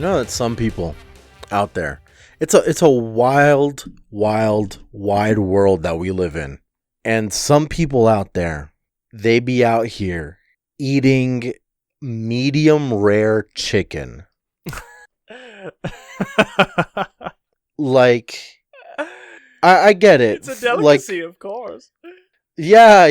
know that some people out there, it's a wild, wide world that we live in. And some people out there, they be out here eating medium rare chicken. Like, I get it. It's a delicacy, of course. Yeah.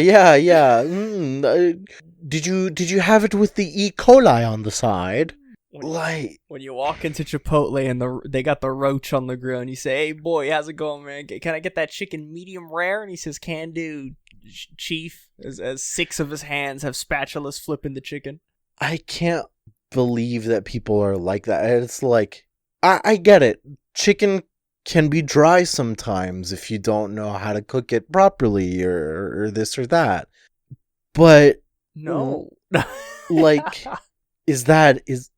Did you have it with the E. coli on the side? When you walk into Chipotle and they got the roach on the grill and you say, "Hey boy, how's it going, man? Can I get that chicken medium rare?" And he says, "Can do, chief." As 6 of his hands have spatulas flipping the chicken. I can't believe that people are like that. It's like, I get it. Chicken can be dry sometimes if you don't know how to cook it properly or this or that. But no, like, is that it?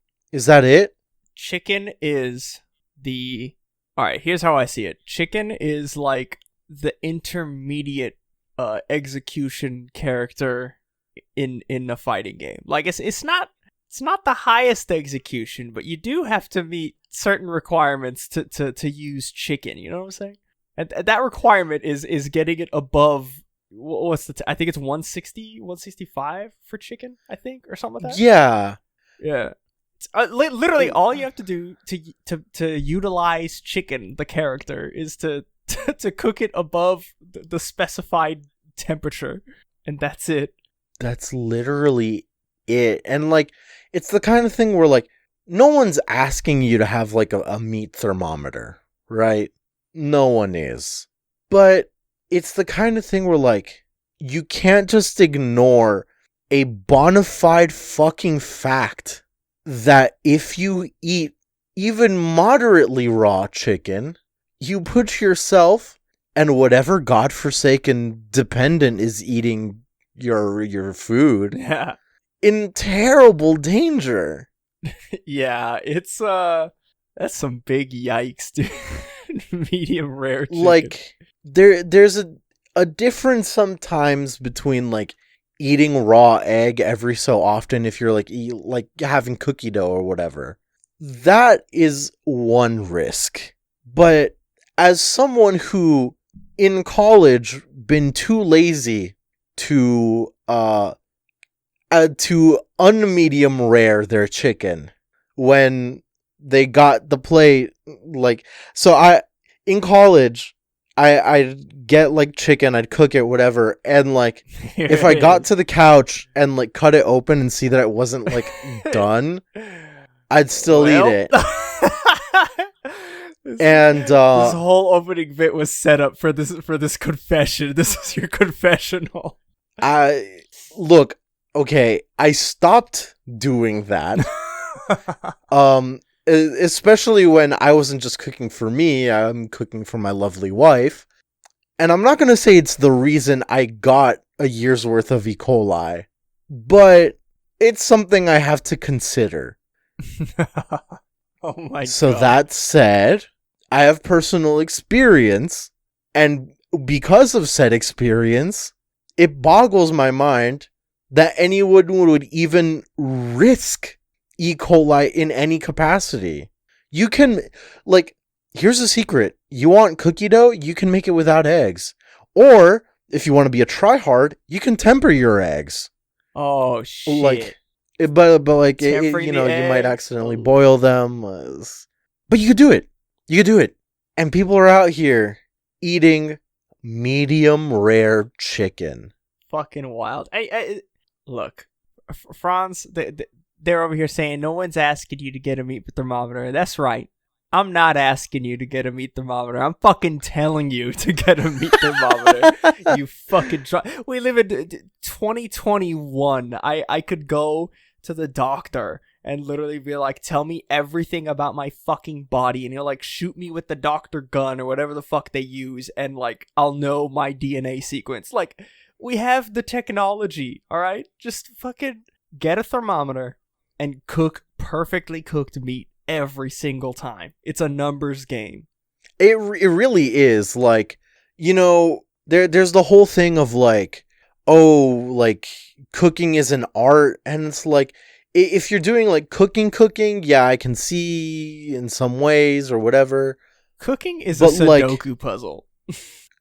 Chicken is all right, here's how I see it. Chicken is like the intermediate execution character in a fighting game. Like, it's not the highest execution, but you do have to meet certain requirements to use chicken, you know what I'm saying? And that requirement is getting it above, what's I think it's 160, 165 for chicken, I think, or something like that. Yeah. It's, literally all you have to do to utilize chicken, the character, is to cook it above the specified temperature, and that's it. That's literally it. And like, it's the kind of thing where like, no one's asking you to have like a meat thermometer, right? No one is. But it's the kind of thing where like, you can't just ignore a bona fide fucking fact that if you eat even moderately raw chicken, you put yourself and whatever godforsaken dependent is eating your food in terrible danger. Yeah, it's that's some big yikes, dude. Medium rare chicken. Like, there's a difference sometimes between like eating raw egg every so often if you're like having cookie dough or whatever. That is one risk. But as someone who in college been too lazy to unmedium rare their chicken when they got the plate, like, so in college I'd get like chicken, I'd cook it, whatever, and like if I got to the couch and like cut it open and see that it wasn't like done, I'd still eat it. And this whole opening bit was set up for this confession. This is your confessional. Look, okay, I stopped doing that. Especially when I wasn't just cooking for me, I'm cooking for my lovely wife. And I'm not going to say it's the reason I got a year's worth of E. coli, but it's something I have to consider. Oh my God. So that said, I have personal experience, and because of said experience, it boggles my mind that anyone would even risk E. coli in any capacity. You can, like, here's a secret. You want cookie dough? You can make it without eggs. Or, if you want to be a tryhard, you can temper your eggs. Oh, shit. Like, but like, you might accidentally boil them. But you could do it. You could do it. And people are out here eating medium rare chicken. Fucking wild. Look, Franz, they're over here saying no one's asking you to get a meat thermometer. That's right. I'm not asking you to get a meat thermometer. I'm fucking telling you to get a meat thermometer. You fucking we live in 2021. I could go to the doctor and literally be like, tell me everything about my fucking body, and he'll like shoot me with the doctor gun or whatever the fuck they use, and like I'll know my DNA sequence. Like, we have the technology, all right? Just fucking get a thermometer and cook perfectly cooked meat every single time. It's a numbers game. It really is. Like, you know, there's the whole thing of like, oh, like cooking is an art, and it's like, if you're doing like cooking, yeah, I can see in some ways or whatever. Cooking is But, a Sudoku puzzle.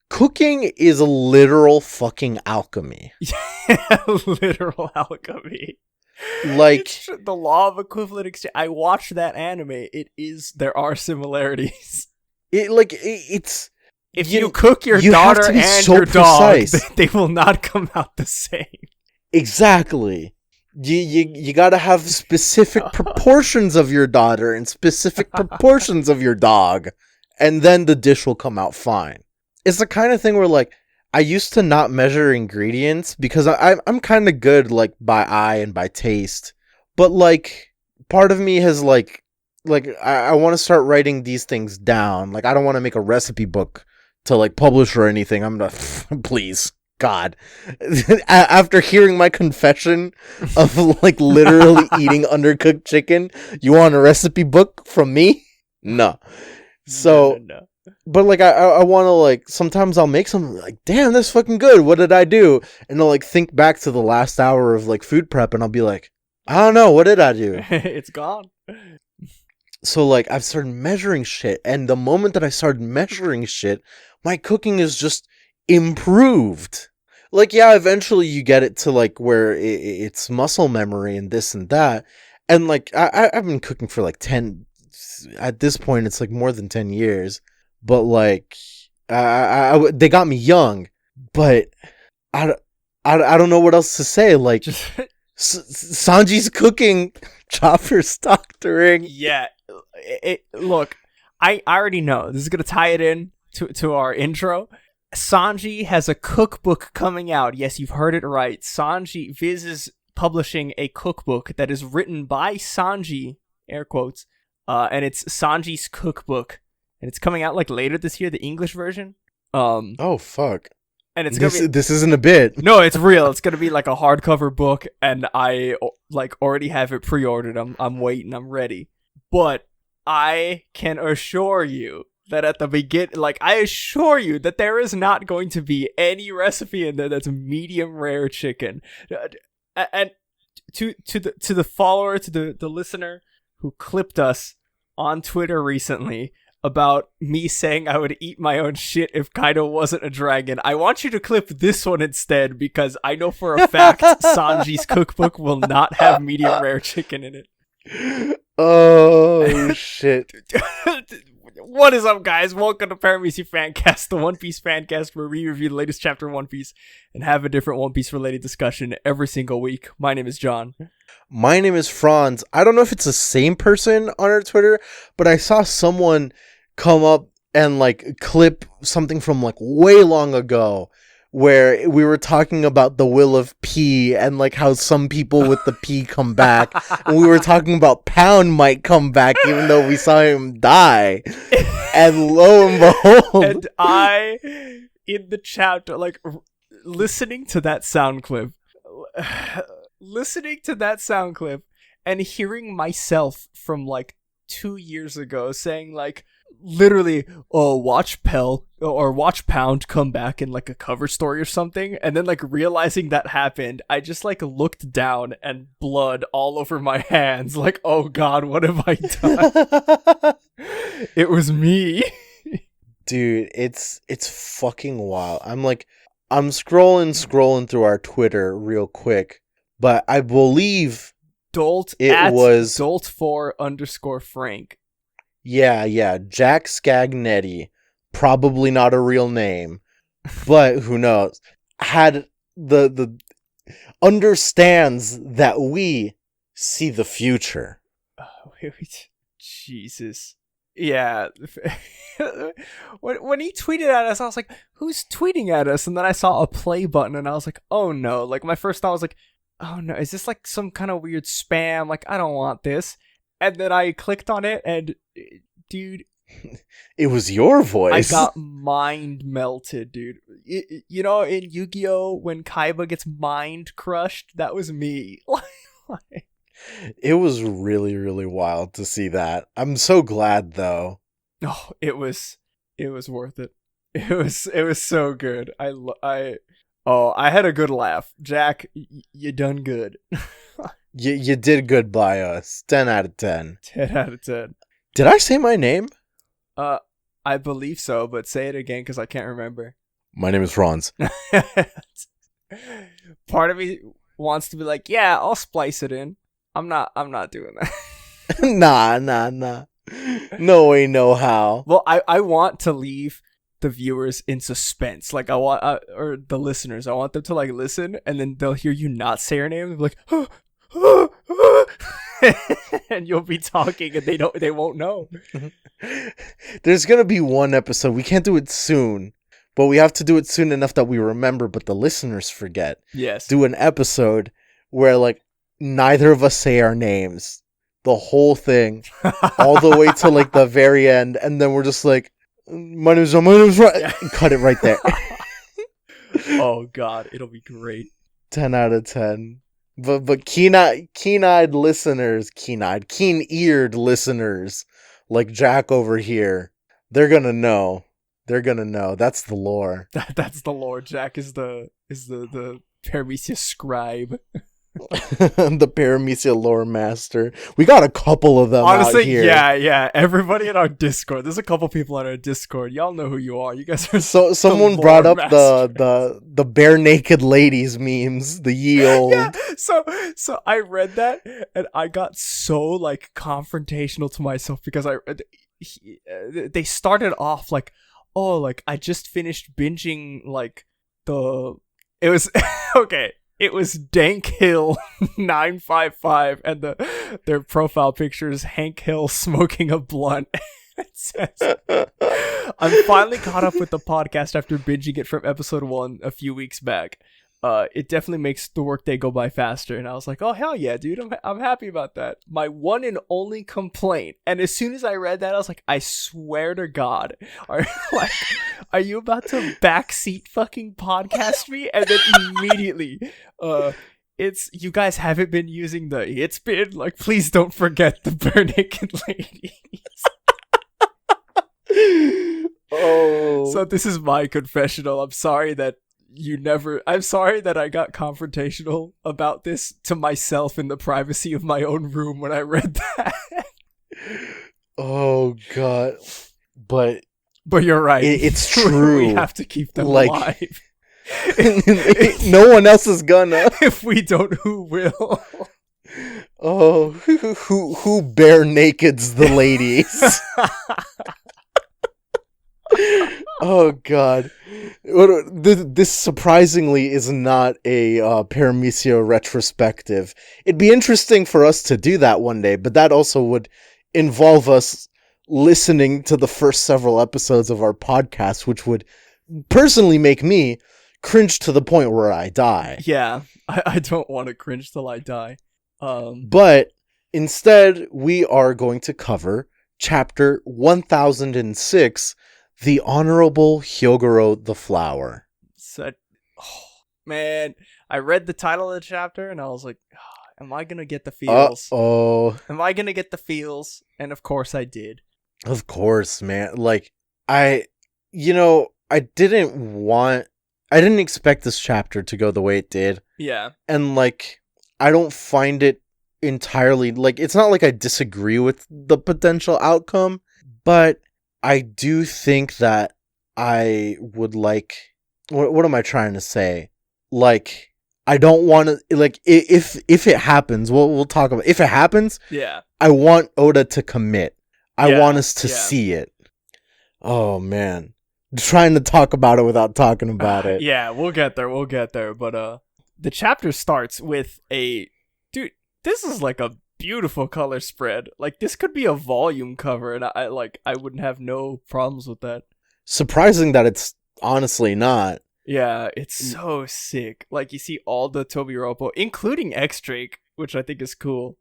Cooking is a literal fucking alchemy. Literal alchemy. Like, It's the law of equivalent exchange. I watched that anime. There are similarities. it's if you cook your daughter and so your precise. dog, they will not come out the same. Exactly. You gotta have specific proportions of your daughter and specific proportions of your dog, and then the dish will come out fine. It's the kind of thing where, like, I used to not measure ingredients because I'm kind of good, like, by eye and by taste. But, like, part of me has, like I want to start writing these things down. Like, I don't want to make a recipe book to, like, publish or anything. I'm not, please. God. After hearing my confession of, like, literally eating undercooked chicken, you want a recipe book from me? No. So, no. But, like, I want to, like, sometimes I'll make something like, damn, that's fucking good. What did I do? And I'll, like, think back to the last hour of, like, food prep, and I'll be like, I don't know, what did I do? It's gone. So, like, I've started measuring shit, and the moment that I started measuring shit, my cooking is just improved. Like, yeah, eventually you get it to, like, where it's muscle memory and this and that. And, like, I've been cooking for, like, at this point, it's, like, more than 10 years. But, like, they got me young, but I don't know what else to say. Like, Sanji's cooking, Chopper's doctoring. Yeah. Look, I already know. This is going to tie it in to our intro. Sanji has a cookbook coming out. Yes, you've heard it right. Viz is publishing a cookbook that is written by Sanji, air quotes, and it's Sanji's cookbook. And it's coming out, like, later this year, the English version. Oh, fuck. And it's this isn't a bit. No, it's real. It's gonna be like a hardcover book, and I, like, already have it pre-ordered. I'm waiting. I'm ready. But I can assure you that at the beginning, like, I assure you that there is not going to be any recipe in there that's medium rare chicken. And to the follower, to the listener who clipped us on Twitter recently about me saying I would eat my own shit if Kaido wasn't a dragon, I want you to clip this one instead, because I know for a fact Sanji's cookbook will not have medium rare chicken in it. Oh, shit. What is up, guys? Welcome to Paramecia Fancast, the One Piece fancast where we review the latest chapter of One Piece and have a different One Piece related discussion every single week. My name is John. My name is Franz. I don't know if it's the same person on our Twitter, but I saw someone come up and, like, clip something from, like, way long ago where we were talking about the will of P and, like, how some people with the P come back. And we were talking about Pound might come back even though we saw him die. And lo and behold. And I, in the chapter, like, listening to that sound clip and hearing myself from, like, 2 years ago saying, like, literally, oh, watch Pound come back in, like, a cover story or something, and then, like, realizing that happened, I just, like, looked down and blood all over my hands, like, oh god, what have I done? It was me. Dude, it's fucking wild. I'm scrolling through our Twitter real quick, but I believe it was Dolt4_Frank. Yeah, Jack Scagnetti, probably not a real name, but who knows, had the understands that we see the future. Oh, Jesus. Yeah. When he tweeted at us, I was like, who's tweeting at us? And then I saw a play button and I was like, oh no. Like, my first thought was like, oh no, is this like some kind of weird spam? Like, I don't want this. And then I clicked on it and, dude, it was your voice. I got mind melted, dude. You know, in Yu-Gi-Oh, when Kaiba gets mind crushed, that was me. It was really, really wild to see that. I'm so glad, though. Oh, it was worth it. It was so good. Oh, I had a good laugh. Jack, you done good. You did good by us. 10 out of 10. 10 out of 10. Did I say my name? I believe so, but say it again because I can't remember. My name is Franz. Part of me wants to be like, yeah, I'll splice it in. I'm not doing that. Nah. No way, no how. Well, I want to leave the viewers in suspense. Like, I want, or the listeners, I want them to, like, listen, and then they'll hear you not say your name, and they'll be like, and you'll be talking, and they won't know. There's gonna be one episode. We can't do it soon, but we have to do it soon enough that we remember, but the listeners forget. Yes. Do an episode where, like, neither of us say our names. The whole thing. All the way to, like, the very end. And then we're just like, my name's right. Cut it right there. Oh, God. It'll be great. 10 out of 10. But keen-eared listeners, keen-eared listeners, like Jack over here, they're gonna know. They're gonna know. That's the lore. That's the lore. Jack is the Paramecia scribe. The Paramecia lore master. We got a couple of them. Honestly, out here. yeah. Everybody in our Discord. There's a couple people on our Discord. Y'all know who you are. You guys are someone brought up the bare naked ladies memes, the ye old. Yeah, so I read that and I got so, like, confrontational to myself because they started off like, oh, like, I just finished binging, like, it was okay. It was Dank Hill 955, and their profile picture is Hank Hill smoking a blunt. It says, I'm finally caught up with the podcast after binging it from episode 1 a few weeks back. It definitely makes the workday go by faster, and I was like, oh, hell yeah, dude, I'm happy about that. My one and only complaint, and as soon as I read that, I was like, I swear to God, are you about to backseat fucking podcast me? And then immediately, it's, you guys haven't been using it's been, like, please don't forget the bare naked ladies. Oh. So this is my confessional. I'm sorry that I got confrontational about this to myself in the privacy of my own room when I read that. Oh, God. But you're right. It's true. We have to keep them like, alive. No one else is gonna. If we don't, who will? Oh, who bare nakeds the ladies? Oh, God. This surprisingly is not a Paramecia retrospective. It'd be interesting for us to do that one day, but that also would involve us listening to the first several episodes of our podcast, which would personally make me cringe to the point where I die. Yeah, I don't want to cringe till I die. But instead, we are going to cover chapter 1006, The Honorable Hyogoro the Flower. Man, I read the title of the chapter and I was like, am I going to get the feels? Uh-oh. Am I going to get the feels? And of course I did. Of course, man. Like, I didn't expect this chapter to go the way it did. Yeah. And, like, I don't find it entirely, like, it's not like I disagree with the potential outcome, but I do think that I would like, what am I trying to say? Like, I don't want to, like, if it happens, we'll talk about, if it happens, yeah, I want Oda to commit. I want us to see it. Oh, man. Trying to talk about it without talking about it. Yeah, we'll get there. But the chapter starts with dude, this is like a beautiful color spread. Like, this could be a volume cover, and I wouldn't have no problems with that. Surprising that it's honestly not. Yeah, it's so sick. Like, you see all the Tobiropo, including X-Drake, which I think is cool.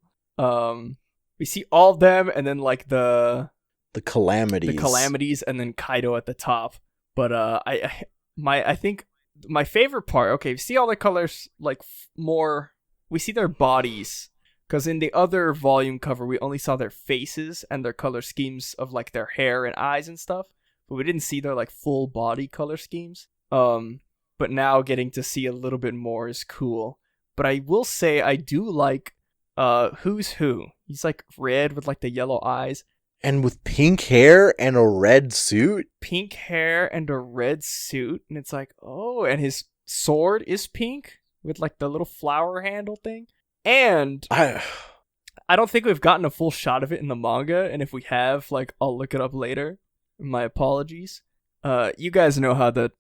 We see all of them, and then, like, the calamities, and then Kaido at the top. But I think my favorite part. Okay, we see all the colors, like, more. We see their bodies, because in the other volume cover we only saw their faces and their color schemes of, like, their hair and eyes and stuff, but we didn't see their, like, full body color schemes. but now getting to see a little bit more is cool. But I will say I do like Who's Who. He's like red with like the yellow eyes. And with pink hair and a red suit. Pink hair and a red suit. And it's like, oh, and his sword is pink with like the little flower handle thing. And I don't think we've gotten a full shot of it in the manga. And if we have, like, I'll look it up later. My apologies. You guys know how the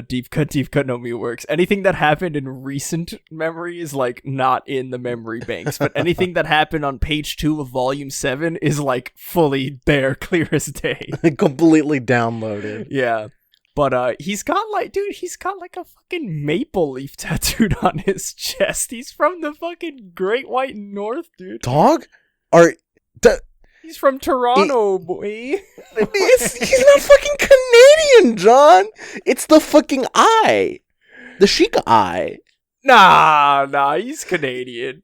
deep cut no Mi works. Anything that happened in recent memory is like not in the memory banks, but anything that happened on page 2 of volume 7 is like fully there, clear as day. Completely downloaded. Yeah. But he's got like a fucking maple leaf tattooed on his chest. He's from the fucking Great White North, dude. Dog? He's from Toronto, boy. He's not fucking Canadian, John. It's the fucking eye. The Sheik eye. Nah, he's Canadian.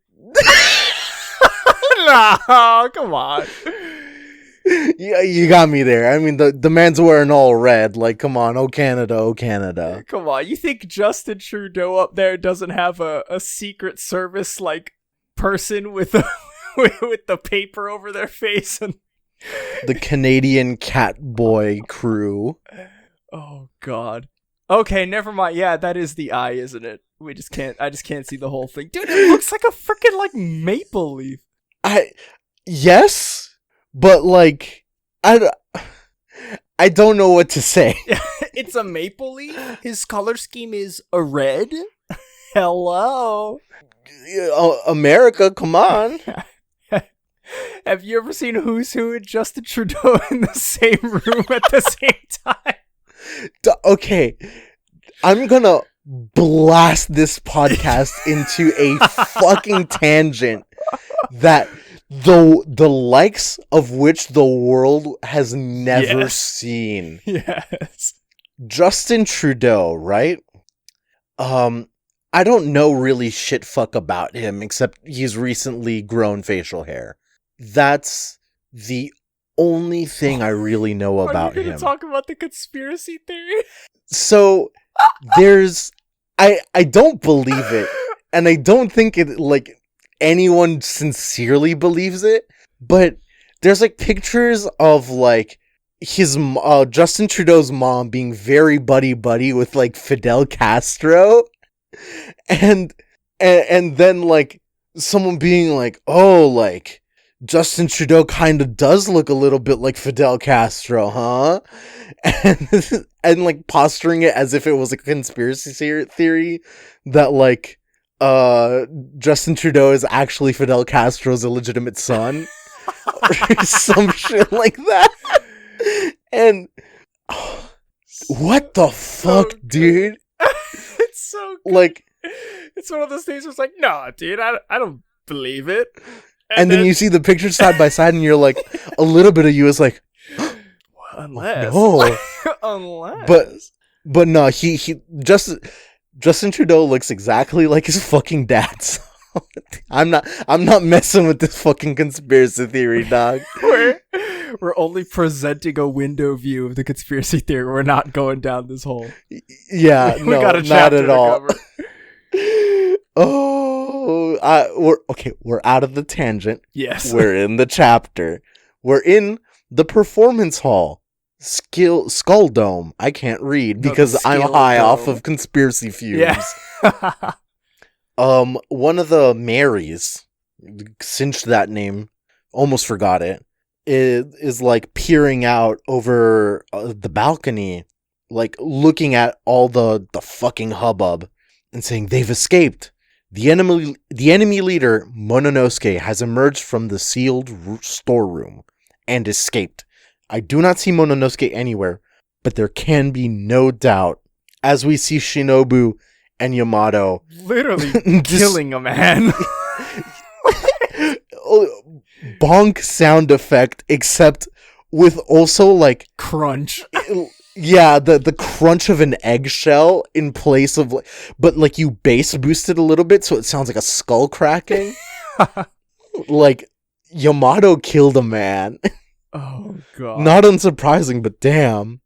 Nah, come on. Yeah, you got me there. I mean, the man's wearing all red. Like, come on, oh Canada, oh Canada. Come on, you think Justin Trudeau up there doesn't have a Secret Service, like, person with a... with the paper over their face and the Canadian Catboy crew. Oh god. Okay, never mind. Yeah, that is the eye, isn't it? I just can't see the whole thing. Dude, it looks like a freaking like maple leaf. Yes, but like I don't know what to say. It's a maple leaf. His color scheme is a red. Hello. America, come on. Have you ever seen Who's Who and Justin Trudeau in the same room at the same time? Okay, I'm gonna blast this podcast into a fucking tangent that the likes of which the world has never seen. Yes. Justin Trudeau, right? I don't know really shit fuck about him, except he's recently grown facial hair. That's the only thing I really know about him. Are you gonna talk about the conspiracy theory? So, I don't believe it, and I don't think it, like, anyone sincerely believes it, but there's, like, pictures of, like, his, Justin Trudeau's mom being very buddy-buddy with, like, Fidel Castro, and then, like, someone being like, oh, like, Justin Trudeau kind of does look a little bit like Fidel Castro, huh? And like posturing it as if it was a conspiracy theory that like Justin Trudeau is actually Fidel Castro's illegitimate son or some shit like that. And what the fuck, dude? It's so good. Like, it's one of those things where it's like, no, dude, I don't believe it. And then you see the pictures side by side, and you're like, a little bit of you is like, unless, no, unless, but no, Justin Trudeau looks exactly like his fucking dad. So I'm not messing with this fucking conspiracy theory, dog. We're only presenting a window view of the conspiracy theory. We're not going down this hole. Yeah, we got a not at all. Cover. We're out of the tangent. Yes. We're in the chapter. We're in the performance hall. Skull Dome. I can't read because I'm high off of conspiracy fumes. Yeah. One of the Marys, cinched that name, almost forgot it, is like peering out over the balcony, like looking at all the fucking hubbub and saying they've escaped. The enemy leader, Mononosuke, has emerged from the sealed storeroom and escaped. I do not see Mononosuke anywhere, but there can be no doubt as we see Shinobu and Yamato literally killing a man. Bonk sound effect, except with also like crunch. Yeah, the crunch of an eggshell in place of, like, but like you bass boosted a little bit so it sounds like a skull cracking. Like, Yamato killed a man. Oh god. Not unsurprising, but damn.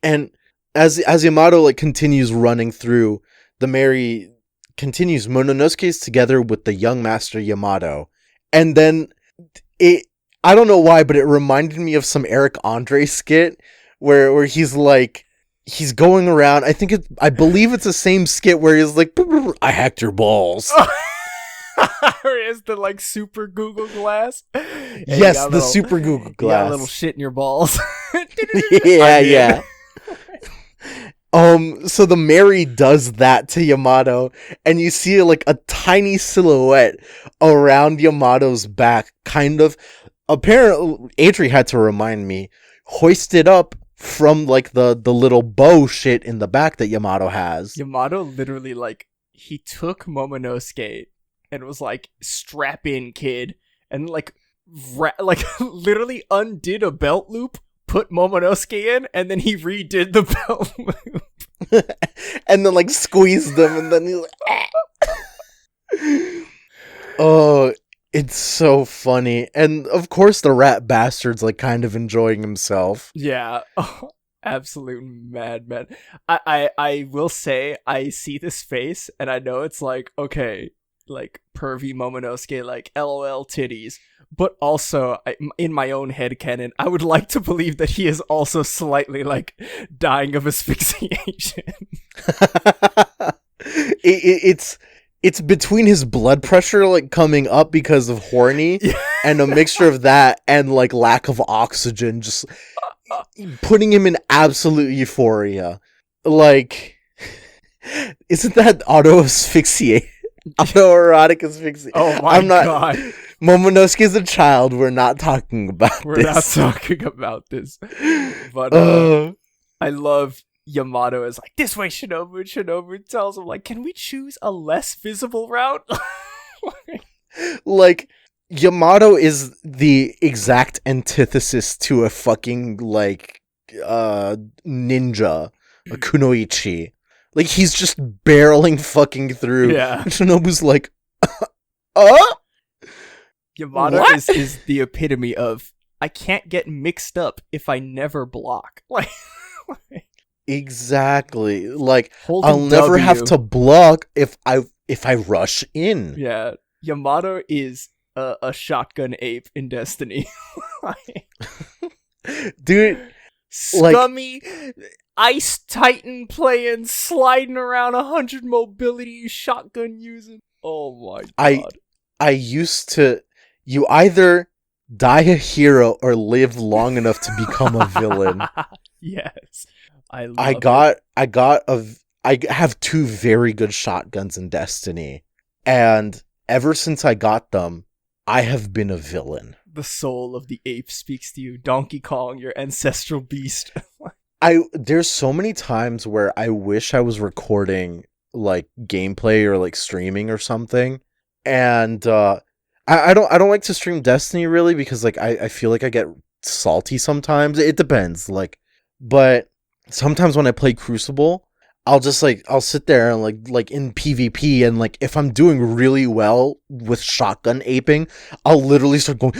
And as Yamato like continues running through, the Mary continues. Momonosuke is together with the young master Yamato, and then I don't know why, but it reminded me of some Eric Andre skit where he's like, he's going around. I believe it's the same skit where he's like, I hacked your balls. Or is the like super Google glass? Yes, the super Google glass. You got a little shit in your balls. Yeah. So the Mary does that to Yamato, and you see like a tiny silhouette around Yamato's back, kind of. Apparently, Adri had to remind me, hoisted up from like the little bow shit in the back that Yamato has. Yamato literally like he took Momonosuke and was like, strap in, kid, and like literally undid a belt loop, put Momonosuke in, and then he redid the belt loop. And then like squeezed them, and then he's like, oh, it's so funny. And of course the rat bastard's like kind of enjoying himself. Yeah. Oh, absolute madman. I will say, I see this face and I know it's like, okay, like pervy Momonosuke, like LOL titties, but also in my own headcanon, I would like to believe that he is also slightly like dying of asphyxiation. It's between his blood pressure like coming up because of horny and a mixture of that and like lack of oxygen, just putting him in absolute euphoria. Like, isn't that autoerotic asphyxiation? Oh my god. Momonosuke is a child. We're not talking about this. We're not talking about this. But I love Yamato is like, this way, Shinobu. And Shinobu tells him, like, can we choose a less visible route? Like, Yamato is the exact antithesis to a fucking, like, ninja, a kunoichi. Like, he's just barreling fucking through. Yeah. And Shinobu's like, Yamato is the epitome of, I can't get mixed up if I never block. Like, exactly. Like, Holding I'll never W. have to block if I rush in. Yeah. Yamato is a shotgun ape in Destiny. Dude, scummy Ice Titan playing, sliding around 100 mobility, shotgun using. Oh my god. I used to, you either die a hero or live long enough to become a villain. Yes. I have two very good shotguns in Destiny, and ever since I got them, I have been a villain. The soul of the ape speaks to you. Donkey Kong, your ancestral beast. There's so many times where I wish I was recording like gameplay or like streaming or something, and I don't like to stream Destiny really because like I feel like I get salty sometimes. It depends, like, but sometimes when I play Crucible, I'll sit there and like in PvP, and like if I'm doing really well with shotgun aping, I'll literally start going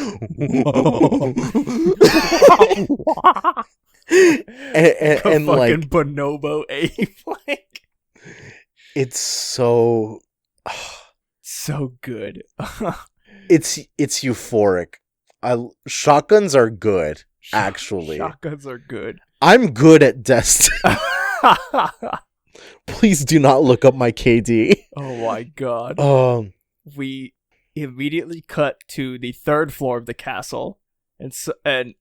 and like fucking bonobo ape. Like, it's so so good. it's euphoric. Shotguns are good, actually. Shotguns are good. I'm good at Destiny. Please do not look up my KD. Oh my god. We immediately cut to the third floor of the castle, and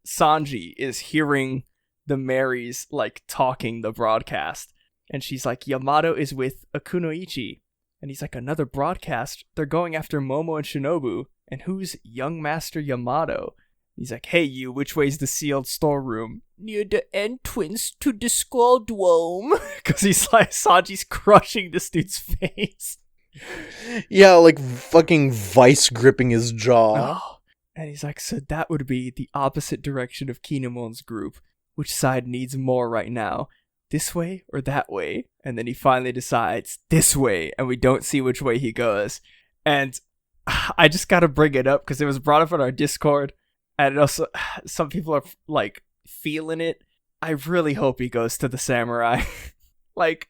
Sanji is hearing the Marys like talking the broadcast, and she's like, Yamato is with a kunoichi, and he's like, another broadcast? They're going after Momo and Shinobu, and who's young master Yamato? He's like, hey you, which way's the sealed storeroom? Near the entrance to the Skull Dome. Because he's like, Sanji's crushing this dude's face. Yeah, like fucking vice gripping his jaw. Oh. And he's like, so that would be the opposite direction of Kinemon's group. Which side needs more right now? This way or that way? And then he finally decides, this way. And we don't see which way he goes. And I just gotta bring it up because it was brought up on our Discord. And also, some people are like feeling it. I really hope he goes to the samurai. Like,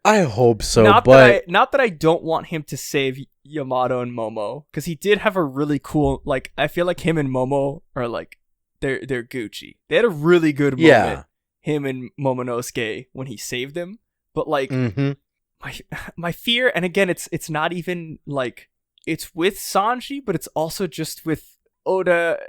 I hope so, not but that I don't want him to save Yamato and Momo, because he did have a really cool, like, I feel like him and Momo are like they're Gucci. They had a really good moment, yeah. him and Momonosuke, when he saved him. But like, Mm-hmm. my fear, and again, it's not even like it's with Sanji, but it's also just with Oda.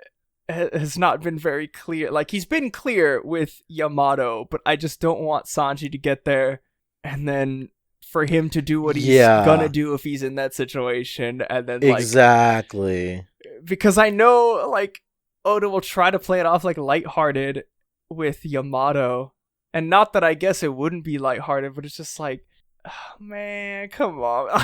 Has not been very clear. Like, he's been clear with Yamato, but I just don't want Sanji to get there and then for him to do what he's gonna do if he's in that situation, and then like, exactly, because I know like Oda will try to play it off like lighthearted with Yamato, and not that I guess it wouldn't be lighthearted, but it's just like, oh, man, come on.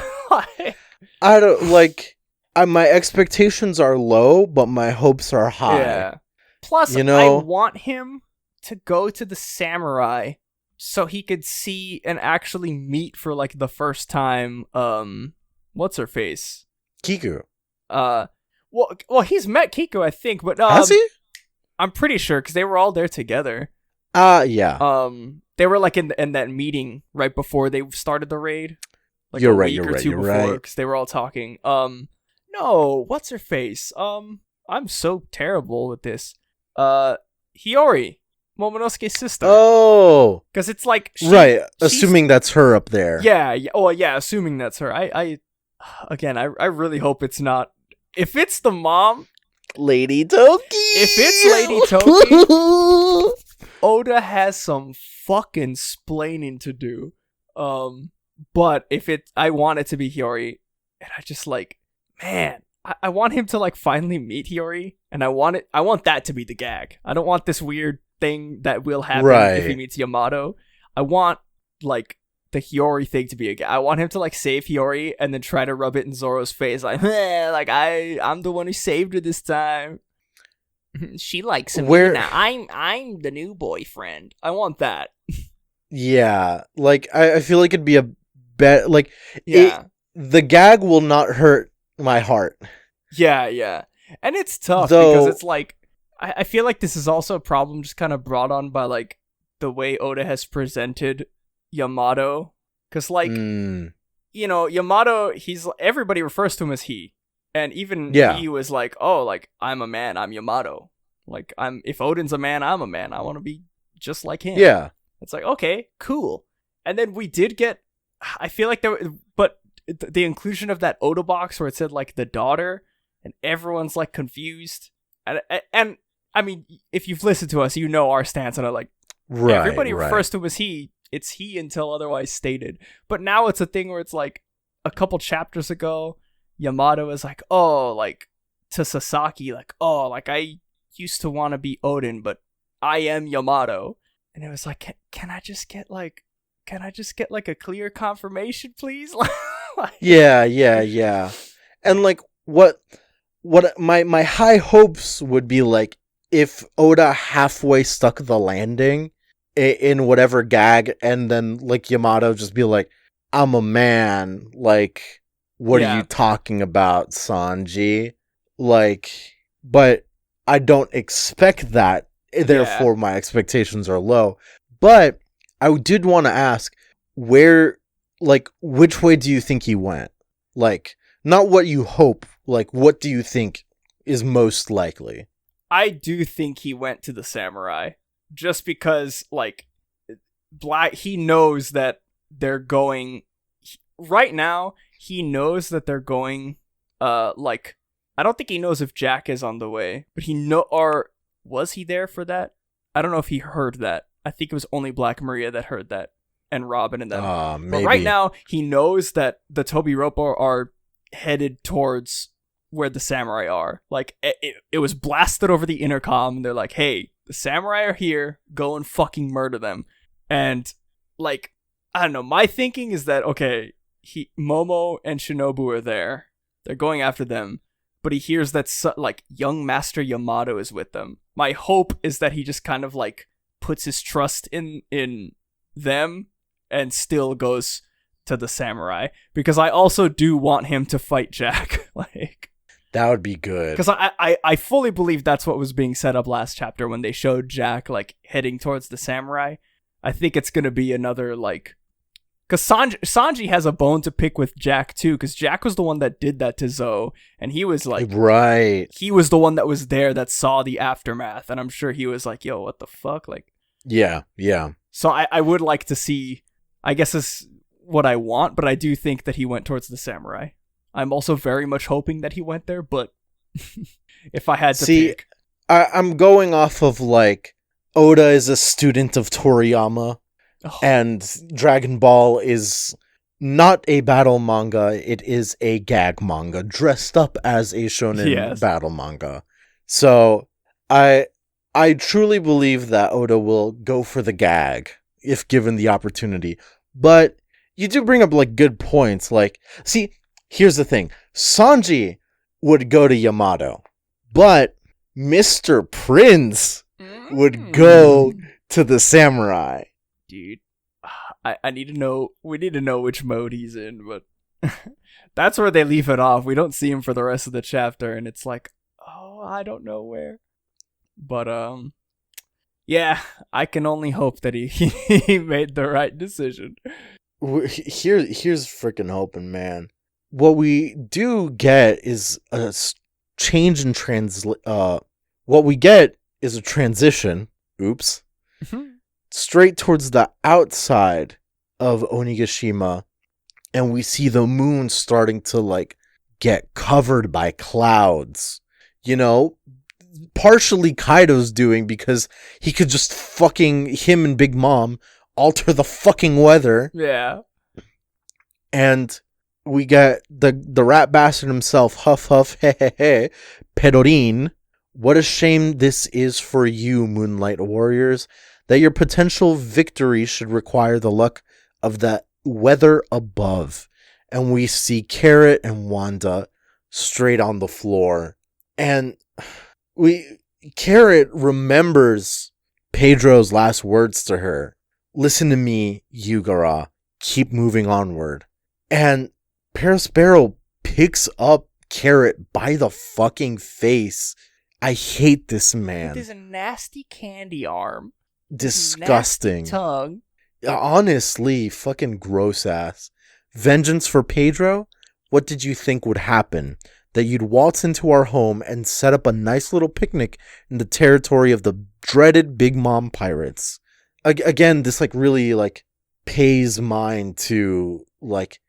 I don't like. My expectations are low, but my hopes are high. Yeah. Plus, you know, I want him to go to the samurai so he could see and actually meet for like the first time. What's her face? Kiku. Well, he's met Kiku, I think, but Has he? I'm pretty sure because they were all there together. Yeah. They were like in that meeting right before they started the raid. Like you're a right. week You're or right. two You're before, right. because they were all talking. No, what's her face? I'm so terrible with this. Hiyori, Momonosuke's sister. Oh, because it's like right. Assuming that's her up there. Yeah. Oh, yeah. Assuming that's her. I really hope it's not. If it's the mom, Lady Toki. If it's Lady Toki, Oda has some fucking splaining to do. But I want it to be Hiyori, and I just like, man, I want him to like finally meet Hiyori, and I want that to be the gag. I don't want this weird thing that will happen if he meets Yamato. I want like the Hiyori thing to be a gag. I want him to like save Hiyori and then try to rub it in Zoro's face, like, like I'm the one who saved her this time. She likes him now. I'm the new boyfriend. I want that. Yeah, like I feel like it'd be a bet. Like, yeah, the gag will not hurt my heart. Yeah, and it's tough because it's like I feel like this is also a problem just kind of brought on by like the way Oda has presented Yamato, because like you know, Yamato, everybody refers to him as he, and even he was like, oh, like, I'm a man, I'm Yamato, like, if Odin's a man, I'm a man, I want to be just like him. Yeah, it's like, okay, cool. And then we did get, I feel like but the inclusion of that Oda box where it said like the daughter, and everyone's like confused, and I mean, if you've listened to us, you know our stance on it. Like, everybody refers to him as he. It's he until otherwise stated. But now it's a thing where it's like a couple chapters ago, Yamato is like, oh, like to Sasaki, like, oh, like I used to want to be Odin, but I am Yamato. And it was like, can I just get like a clear confirmation, please? Yeah. And like what my high hopes would be like if Oda halfway stuck the landing in whatever gag, and then like Yamato just be like, I'm a man, like, what are you talking about, Sanji? Like, but I don't expect that, therefore my expectations are low. But I did want to ask, which way do you think he went? Like, not what you hope, like, what do you think is most likely? I do think he went to the samurai, just because, like, he knows that they're going, right now, he knows that they're going, like, I don't think he knows if Jack is on the way, but or was he there for that? I don't know if he heard that. I think it was only Black Maria that heard that, and Robin and them. Maybe. But right now, he knows that the Tobiropo are headed towards where the samurai are. Like, it was blasted over the intercom, and they're like, hey, the samurai are here, go and fucking murder them. And, like, I don't know, my thinking is that, okay, Momo and Shinobu are there, they're going after them, but he hears that, like, young Master Yamato is with them. My hope is that he just kind of, like, puts his trust in them and still goes to the samurai, because I also do want him to fight Jack. Like, That would be good. Because I fully believe that's what was being set up last chapter when they showed Jack, like, heading towards the samurai. I think it's going to be another, like... Because Sanji has a bone to pick with Jack, too, because Jack was the one that did that to Zoe, and he was, like... Right. He was the one that was there that saw the aftermath, and I'm sure he was like, yo, what the fuck? Like... Yeah. So I would like to see... I guess this is what I want, but I do think that he went towards the samurai. I'm also very much hoping that he went there, but if I had to pick... I'm going off of, like, Oda is a student of Toriyama, and Dragon Ball is not a battle manga, it is a gag manga, dressed up as a shonen battle manga. So, I truly believe that Oda will go for the gag, if given the opportunity. But, you do bring up, like, good points, like, see... Here's the thing. Sanji would go to Yamato, but Mr. Prince would go to the samurai. Dude, I need to know. We need to know which mode he's in, but that's where they leave it off. We don't see him for the rest of the chapter, and it's like, oh, I don't know where. But yeah, I can only hope that he made the right decision. Here's freaking hoping, man. What we do get is a change in what we get is a transition. Oops. Straight towards the outside of Onigashima, and we see the moon starting to, like, get covered by clouds. You know, partially Kaido's doing because he could just him and Big Mom alter the fucking weather. Yeah. And we get the rat bastard himself, Huff Huff, he, Pedorin. What a shame this is for you, Moonlight Warriors, that your potential victory should require the luck of the weather above. And we see Carrot and Wanda straight on the floor. And Carrot remembers Pedro's last words to her. Listen to me, Yugara. Keep moving onward. And Perospero picks up Carrot by the fucking face. I hate this man. There's a nasty candy arm. Disgusting. Nasty tongue. Honestly, fucking gross ass. Vengeance for Pedro? What did you think would happen? That you'd waltz into our home and set up a nice little picnic in the territory of the dreaded Big Mom pirates. Again, this, like, really, like, pays mind to, like,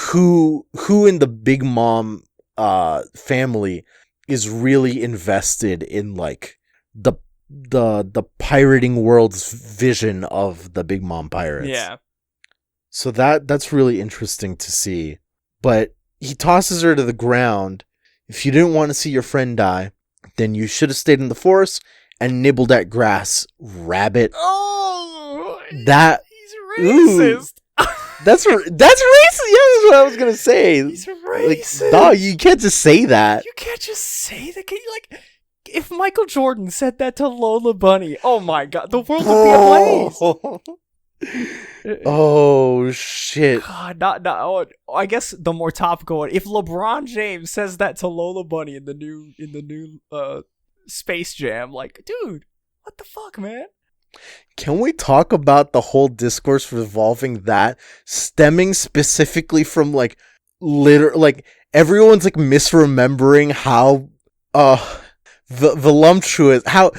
who in the Big Mom family is really invested in, like, the pirating world's vision of the Big Mom pirates. Yeah. So that's really interesting to see. But he tosses her to the ground. If you didn't want to see your friend die, then you should have stayed in the forest and nibbled at grass, rabbit. Oh, he's racist. That's racist. Yeah, that's what I was gonna say. He's racist. Like, dog, you can't just say that. You can't just say that. Can you, like, if Michael Jordan said that to Lola Bunny, oh my god, the world would be ablaze. Oh shit. God, not. I guess the more topical one. If LeBron James says that to Lola Bunny in the new Space Jam, like, dude, what the fuck, man? Can we talk about the whole discourse revolving that, stemming specifically from, like, everyone's, like, misremembering how voluptuous, how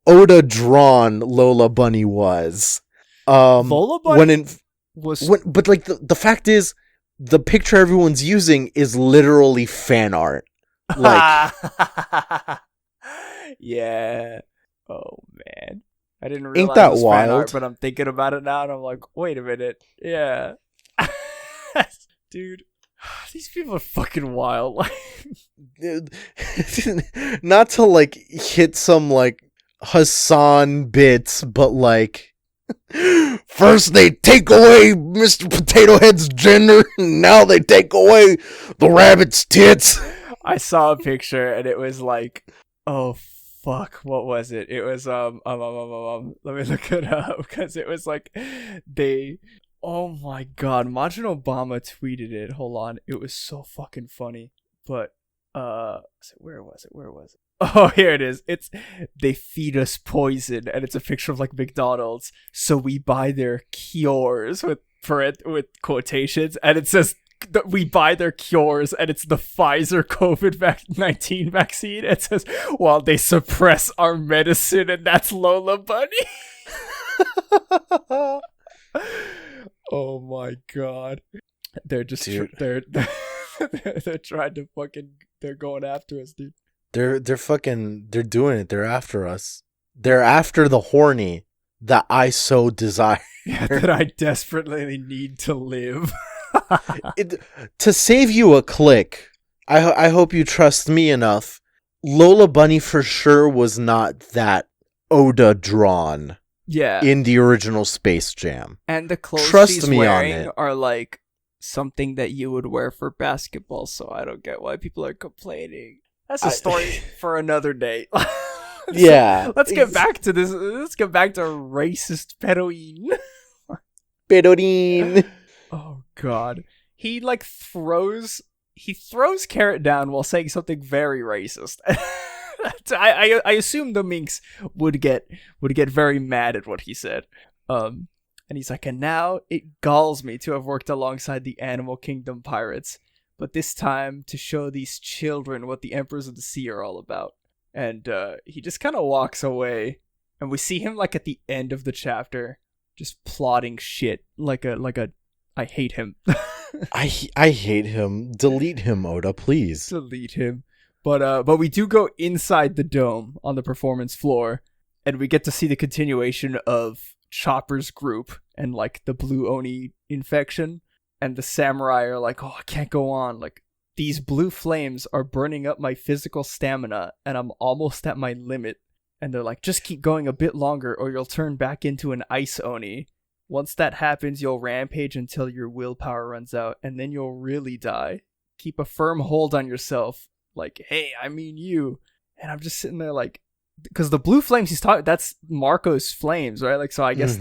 Oda drawn Lola Bunny was. Lola Bunny but like the fact is, the picture everyone's using is literally fan art. Like, yeah. Oh man, I didn't realize ain't that it was wild? fan art, but I'm thinking about it now, and I'm like, wait a minute, yeah, dude. These people are fucking wild. Not to, like, hit some, like, Hassan bits, but, like, first they take away Mr. Potato Head's gender, and now they take away the rabbit's tits. I saw a picture, and it was like, oh fuck, what was it? It was let me look it up, because it was like oh my god, Majin Obama tweeted it. Hold on. It was so fucking funny. But Where was it? Oh, here it is. It's they feed us poison, and it's a picture of like McDonald's. So we buy their cures with quotations, and it says that we buy their cures, and it's the Pfizer COVID-19 vaccine. It says while they suppress our medicine, and that's Lola Bunny. Oh my god, they're just they're trying to fucking they're going after us, dude. They're doing it. They're after us. They're after the horny that I so desire. Yeah, that I desperately need to live. To save you a click, I hope you trust me enough. Lola Bunny for sure was not that Oda drawn. Yeah. In the original Space Jam. And the clothes trust she's me wearing on it. Are like something that you would wear for basketball, so I don't get why people are complaining. That's a story for another day. Yeah. Let's get back to this. Let's get back to racist Pedoine. Pedoine. Oh god. He throws Carrot down while saying something very racist. I assume the minx would get very mad at what he said. And he's like, and now it galls me to have worked alongside the Animal Kingdom pirates, but this time to show these children what the Emperors of the Sea are all about. And he just kind of walks away, and we see him like at the end of the chapter, just plotting shit like a I hate him. I hate him. Delete him, Oda, please. Delete him. But we do go inside the dome on the performance floor, and we get to see the continuation of Chopper's group and like the blue Oni infection, and the samurai are like, oh, I can't go on. Like, these blue flames are burning up my physical stamina, and I'm almost at my limit. And they're like, just keep going a bit longer, or you'll turn back into an ice Oni. Once that happens, you'll rampage until your willpower runs out, and then you'll really die. Keep a firm hold on yourself. Like, hey, I mean you. And I'm just sitting there like, because the blue flames he's talking, that's Marco's flames, right? Like, so I guess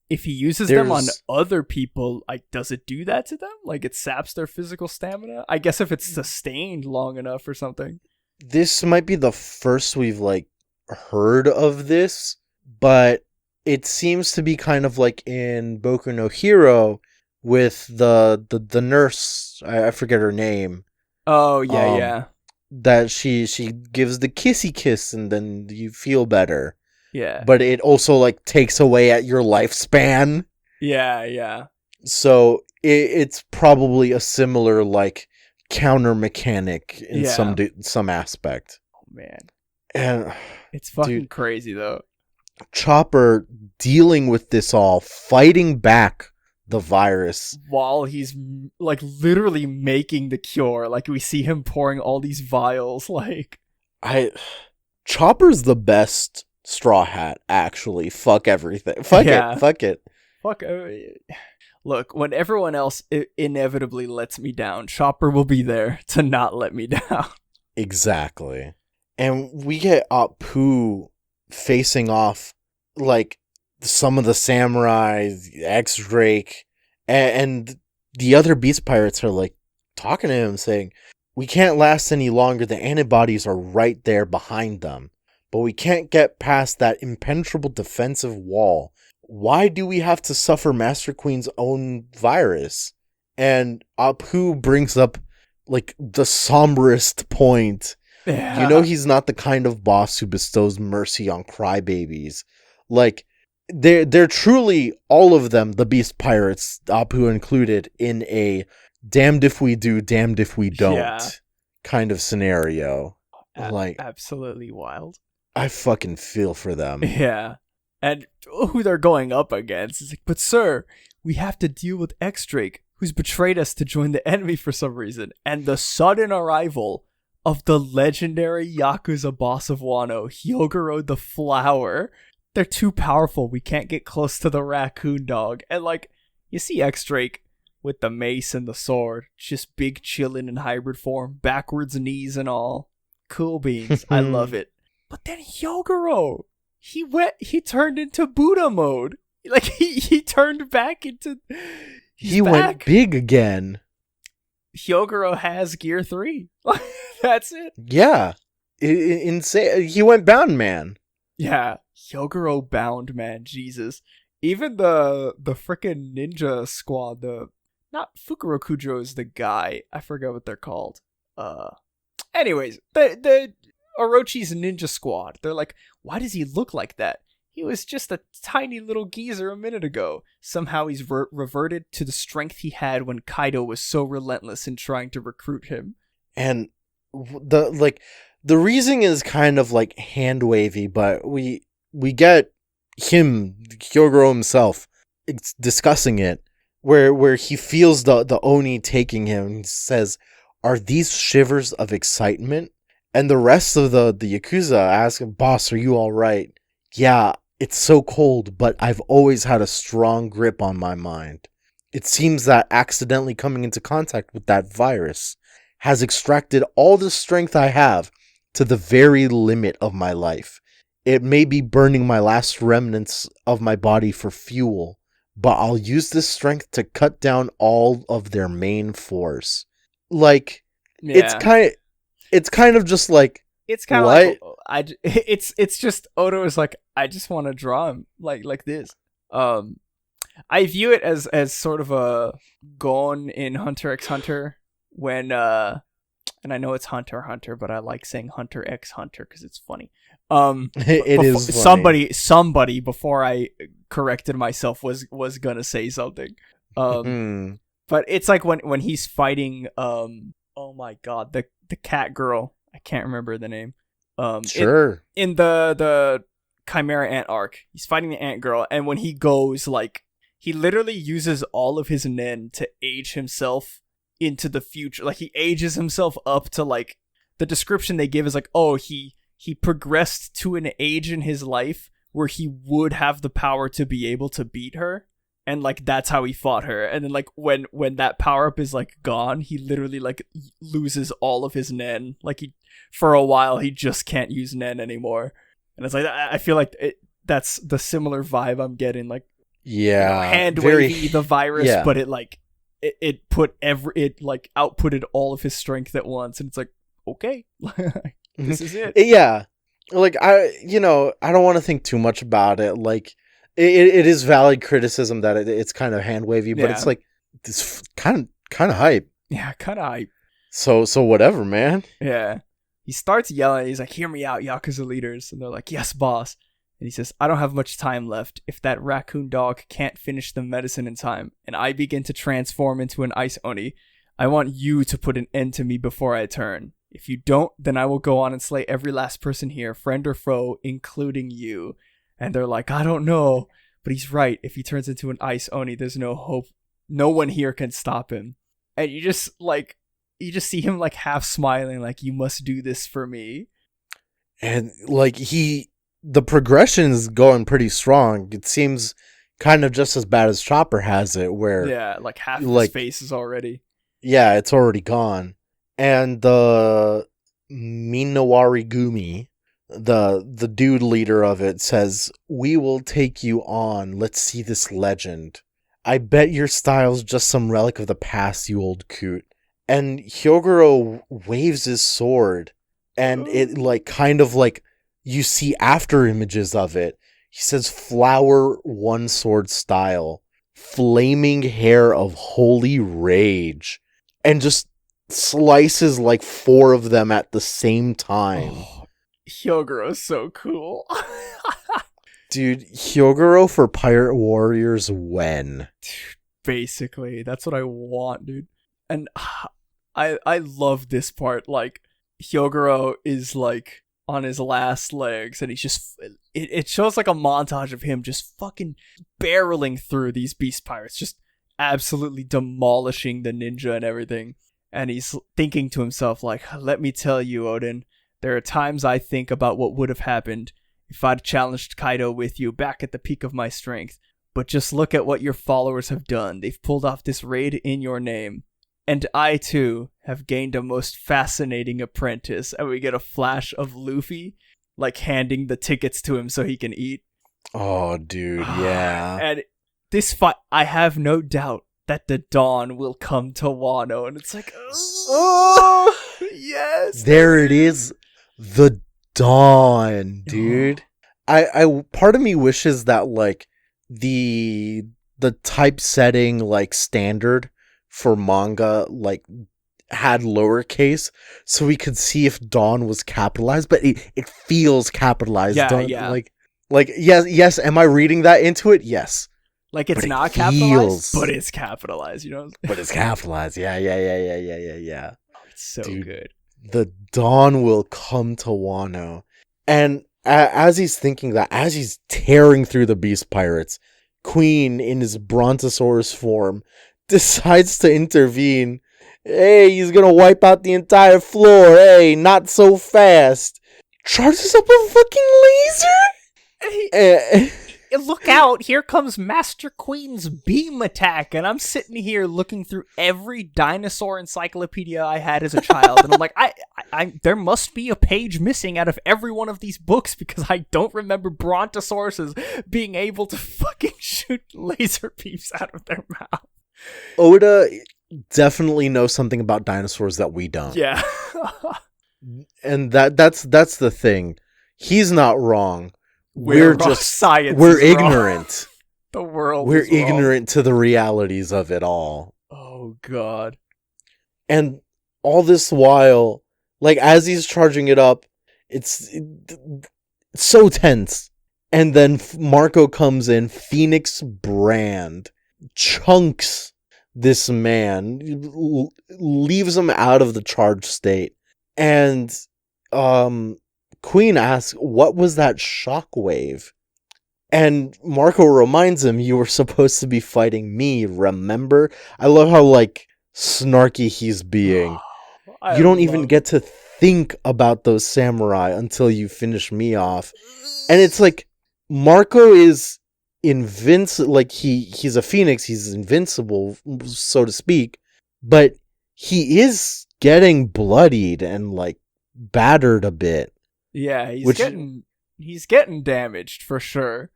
if he uses them on other people, like, does it do that to them? Like, it saps their physical stamina? I guess if it's sustained long enough or something. This might be the first we've like heard of this, but it seems to be kind of like in Boku no Hero with the nurse, I forget her name. Oh, yeah. That she gives the kissy kiss and then you feel better. Yeah. But it also like takes away at your lifespan. Yeah. So it's probably a similar like counter mechanic in some aspect. Oh man. And it's fucking crazy though. Chopper dealing with this all, fighting back the virus while he's like literally making the cure. Like, we see him pouring all these vials. Like, Chopper's the best Straw Hat, actually. Fuck everything. Fuck it. Look, when everyone else inevitably lets me down, Chopper will be there to not let me down. Exactly. And we get Apu facing off like some of the samurai, X-Drake, and the other Beast Pirates are like talking to him saying, we can't last any longer. The antibodies are right there behind them, but we can't get past that impenetrable defensive wall. Why do we have to suffer Master Queen's own virus? And Apu brings up like the somberest point. Yeah. You know, he's not the kind of boss who bestows mercy on crybabies. Like, they're truly, all of them, the Beast Pirates, Apu included, in a damned if we do, damned if we don't kind of scenario. Like, absolutely wild. I fucking feel for them. Yeah. And who they're going up against is like, but sir, we have to deal with X-Drake, who's betrayed us to join the enemy for some reason, and the sudden arrival of the legendary Yakuza boss of Wano, Hyogoro the Flower. They're too powerful. We can't get close to the raccoon dog. And like, you see X-Drake with the mace and the sword, just big chillin' in hybrid form, backwards knees and all. Cool beans. I love it. But then Hyogoro, he turned into Buddha mode. Like, he turned back into... He went big again. Hyogoro has Gear 3. That's it. Yeah. Insane. He went bound, man. Yeah, Hyogoro bound, man. Jesus. Even the frickin' ninja squad, not Fukuro Kujo is the guy. I forget what they're called. Anyways, the Orochi's ninja squad. They're like, why does he look like that? He was just a tiny little geezer a minute ago. Somehow he's reverted to the strength he had when Kaido was so relentless in trying to recruit him. And the reasoning is kind of like hand wavy, but we get him, Hyogoro himself, discussing it, where he feels the Oni taking him and says, "Are these shivers of excitement?" And the rest of the Yakuza ask him, "Boss, are you all right?" "Yeah, it's so cold, but I've always had a strong grip on my mind. It seems that accidentally coming into contact with that virus has extracted all the strength I have to the very limit of my life. It may be burning my last remnants of my body for fuel, but I'll use this strength to cut down all of their main force." Like, Yeah. it's kind of just like, It's kind of what? like it's just Oda is like, I just want to draw him like this. I view it as sort of a Gon in Hunter x Hunter when and I know it's Hunter x Hunter, but I like saying Hunter x Hunter because it's funny. It is funny. Somebody before I corrected myself was gonna say something. But it's like when he's fighting oh my god, the cat girl. I can't remember the name. Sure. In the Chimera Ant arc, he's fighting the Ant Girl, and when he goes, like, he literally uses all of his nen to age himself into the future. Like, he ages himself up to, like, the description they give is like, oh, he progressed to an age in his life where he would have the power to be able to beat her. And, like, that's how he fought her. And then, like, when that power-up is, like, gone, he literally, like, loses all of his nen. Like, for a while, he just can't use nen anymore. And it's like, I feel like that's the similar vibe I'm getting. Like, yeah, hand-wavy the virus, yeah. but it, like, it like, outputted all of his strength at once. And it's like, okay, this is it. Yeah. Like, I don't want to think too much about it. Like, it is valid criticism that it's kind of hand wavy, but it's like this kind of hype. Yeah, kind of hype. So whatever, man. Yeah. He starts yelling. He's like, "Hear me out, Yakuza leaders." And they're like, "Yes, boss." And he says, "I don't have much time left. If that raccoon dog can't finish the medicine in time, and I begin to transform into an ice oni, I want you to put an end to me before I turn. If you don't, then I will go on and slay every last person here, friend or foe, including you." And they're like, "I don't know." But he's right. If he turns into an ice oni, there's no hope. No one here can stop him. And you just see him, like, half smiling, like, "You must do this for me." And, like, the progression is going pretty strong. It seems kind of just as bad as Chopper has it, where... Yeah, like, half of his face is already... Yeah, it's already gone. And the Minowari Gumi, the dude leader of it, says, "We will take you on. Let's see this legend. I bet your style's just some relic of the past, you old coot." And Hyogoro waves his sword, and it, like, kind of, like, you see after images of it. He says, "Flower one sword style, flaming hair of holy rage," and just slices like 4 of them at the same time. Oh, Hyogoro is so cool. Dude, Hyogoro for Pirate Warriors when? Basically, that's what I want, dude. And I love this part. Like, Hyogoro is, like, on his last legs, and he's just... It shows, like, a montage of him just fucking barreling through these beast pirates, just absolutely demolishing the ninja and everything. And he's thinking to himself, like, "Let me tell you, Odin, there are times I think about what would have happened if I'd challenged Kaido with you back at the peak of my strength. But just look at what your followers have done. They've pulled off this raid in your name. And I, too, have gained a most fascinating apprentice." And we get a flash of Luffy, like, handing the tickets to him so he can eat. Oh, dude, yeah. And this fight, I have no doubt that the dawn will come to Wano, and it's like, oh, yes, there it is, the dawn, dude. I part of me wishes that like the typesetting like standard for manga like had lowercase so we could see if dawn was capitalized, but it feels capitalized. Yeah. Like yes, am I reading that into it? Yes. Like it's But it not feels- capitalized, but it's capitalized, you know? But it's capitalized. Yeah. It's so Dude. good. The dawn will come to Wano. And as he's thinking that, as he's tearing through the beast pirates, Queen in his brontosaurus form decides to intervene. Hey, he's gonna wipe out the entire floor. Hey, not so fast. Charges up a fucking laser? Look out, here comes Master Queen's beam attack, and I'm sitting here looking through every dinosaur encyclopedia I had as a child, and I'm like, I there must be a page missing out of every one of these books, because I don't remember brontosauruses being able to fucking shoot laser beams out of their mouth. Oda definitely knows something about dinosaurs that we don't. Yeah. And that's the thing. He's not wrong. We're ignorant. The world We're is wrong. ignorant to the realities of it all. Oh god. And all this while, like as he's charging it up, it's so tense. And then Marco comes in, Phoenix Brand, chunks this man, leaves him out of the charge state. And Queen asks, what was that shockwave? And Marco reminds him, you were supposed to be fighting me, remember? I love how, like, snarky he's being. You don't even get to think about those samurai until you finish me off. And it's like, Marco is invincible, like, he's a phoenix, he's invincible, so to speak, but he is getting bloodied and, like, battered a bit. Yeah, he's getting damaged for sure.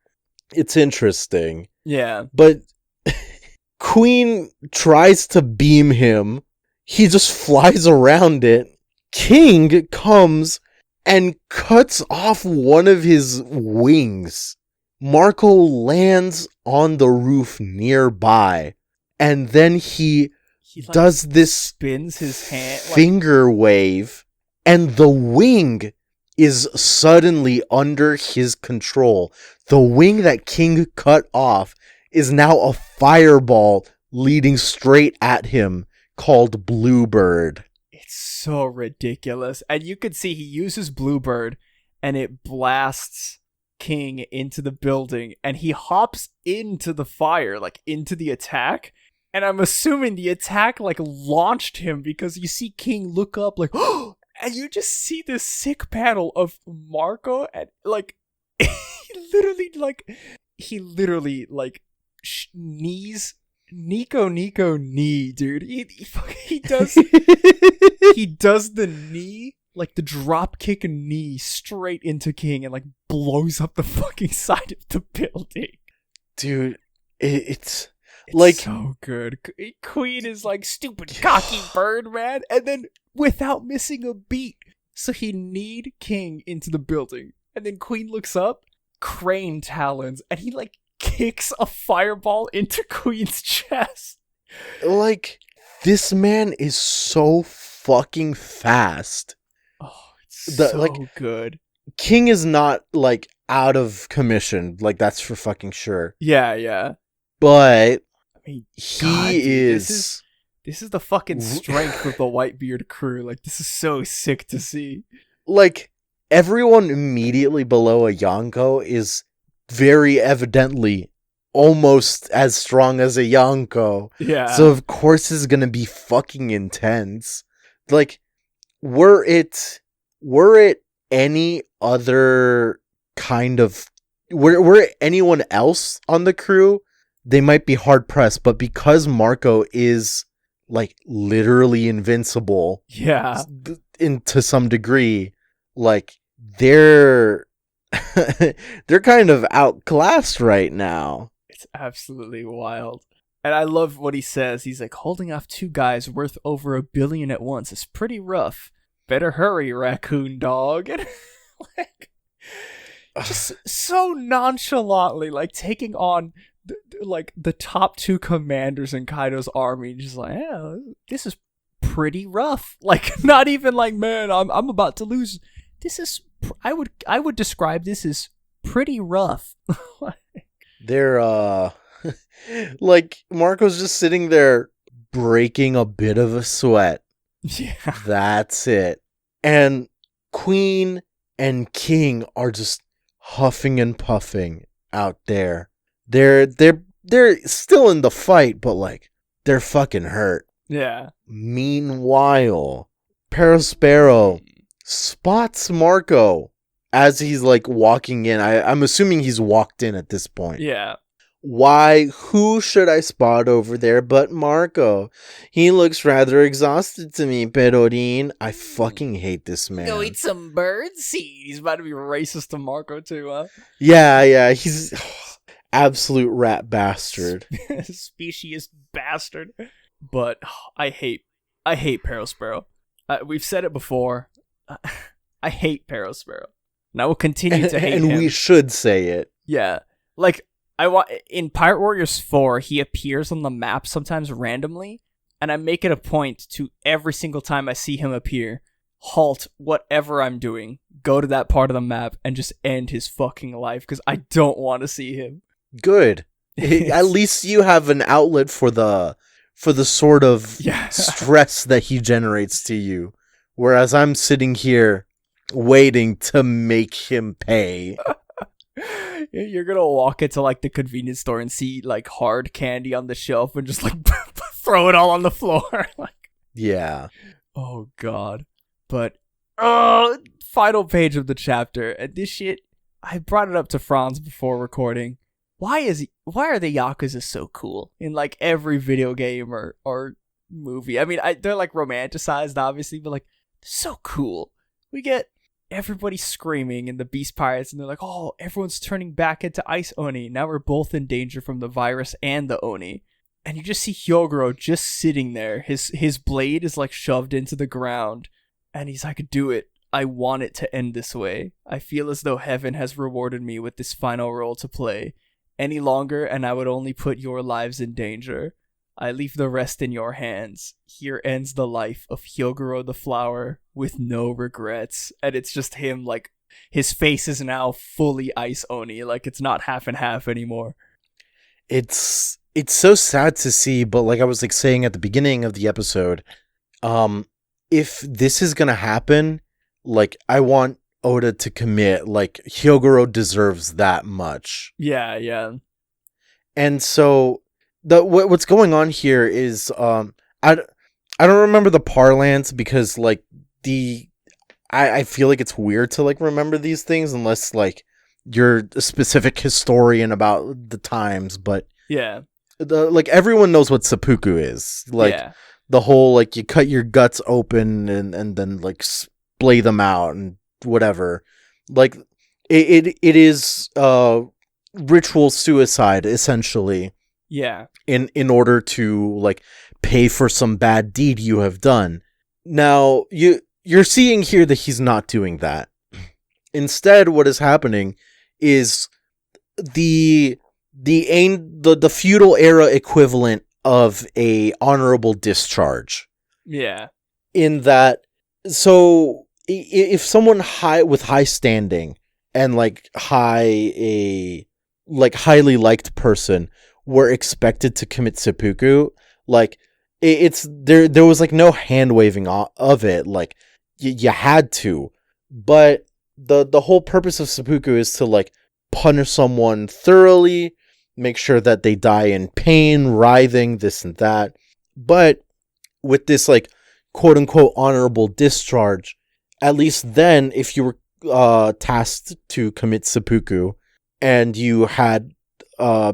It's interesting. Yeah. But Queen tries to beam him. He just flies around it. King comes and cuts off one of his wings. Marco lands on the roof nearby. And then he like, does this spins his hand finger wave. And the wing is suddenly under his control. The wing that King cut off is now a fireball leading straight at him called Bluebird. It's so ridiculous. And you could see he uses Bluebird and it blasts King into the building and he hops into the fire, like into the attack. And I'm assuming the attack like launched him because you see King look up like, oh, and you just see this sick panel of Marco and like he literally knees Nico knee, dude. He does he does the knee, like the drop kick knee straight into King and like blows up the fucking side of the building. Dude, it's like so good. Queen is like, stupid cocky bird, man, and then without missing a beat, so he kneed King into the building, and then Queen looks up, crane talons, and he like kicks a fireball into Queen's chest. Like, this man is so fucking fast. Oh, it's so good. King is not like out of commission, like that's for fucking sure. Yeah. But I mean, he God, dude, is. This is the fucking strength of the Whitebeard crew. Like, this is so sick to see. Like, everyone immediately below a Yonko is very evidently almost as strong as a Yonko. Yeah. So, of course, it's gonna be fucking intense. Like, were it any other kind of... Were it anyone else on the crew, they might be hard-pressed. But because Marco is... like literally invincible, yeah, to some degree, like they're kind of outclassed right now. It's absolutely wild. And I love what he says. He's like, holding off two guys worth over $1 billion at once is pretty rough. Better hurry, raccoon dog. And like, just so nonchalantly, like taking on the top two commanders in Kaido's army. Just like, yeah, this is pretty rough. Like, not even like, man, I'm about to lose. This is, I would describe this as pretty rough. They're like Marco's just sitting there breaking a bit of a sweat. Yeah. That's it. And Queen and King are just huffing and puffing out there. They're still in the fight, but like they're fucking hurt. Yeah. Meanwhile, Perospero spots Marco as he's like walking in. I'm assuming he's walked in at this point. Yeah. Why? Who should I spot over there but Marco? He looks rather exhausted to me, Perorin. I fucking hate this man. Go eat some bird seed. He's about to be racist to Marco too, huh? Yeah. He's absolute rat bastard. Specious bastard. But I hate Perospero. We've said it before. I hate Perospero. And I will continue to hate him. And we should say it. Yeah. Like, in Pirate Warriors 4, he appears on the map sometimes randomly, and I make it a point to every single time I see him appear, halt whatever I'm doing, go to that part of the map, and just end his fucking life, because I don't want to see him. Good. At least you have an outlet for the sort of stress that he generates to you, whereas I'm sitting here waiting to make him pay. You're gonna walk into like the convenience store and see like hard candy on the shelf and just like throw it all on the floor. Like, yeah. Oh god. But final page of the chapter. And this shit, I brought it up to Franz before recording. Why are the Yakuza so cool in like every video game or movie? I mean, they're like romanticized obviously, but like so cool. We get everybody screaming in the Beast Pirates, and they're like, oh, everyone's turning back into Ice Oni. Now we're both in danger from the virus and the Oni. And you just see Hyogoro just sitting there. His blade is like shoved into the ground. And he's like, do it. I want it to end this way. I feel as though heaven has rewarded me with this final role to play. Any longer, and I would only put your lives in danger. I leave the rest in your hands. Here ends the life of Hyogoro the Flower with no regrets. And it's just him, like, his face is now fully Ice Oni. Like, it's not half and half anymore. It's so sad to see, but like I was like saying at the beginning of the episode, if this is gonna happen, like, I want Oda to commit. Like, Hyogoro deserves that much. Yeah. And so what's going on here is I don't remember the parlance because like I feel like it's weird to like remember these things unless like you're a specific historian about the times, but yeah, like everyone knows what seppuku is. Like the whole like you cut your guts open and then like splay them out and whatever. Like it is ritual suicide essentially. Yeah. In order to like pay for some bad deed you have done. Now you're seeing here that he's not doing that. Instead, what is happening is the feudal era equivalent of a honorable discharge. Yeah. In that, so if someone with high standing and like highly liked person were expected to commit seppuku, like it's there was like no hand waving of it, like you had to. But the whole purpose of seppuku is to like punish someone thoroughly, make sure that they die in pain, writhing, this and that. But with this like quote unquote honorable discharge, at least then if you were tasked to commit seppuku and you had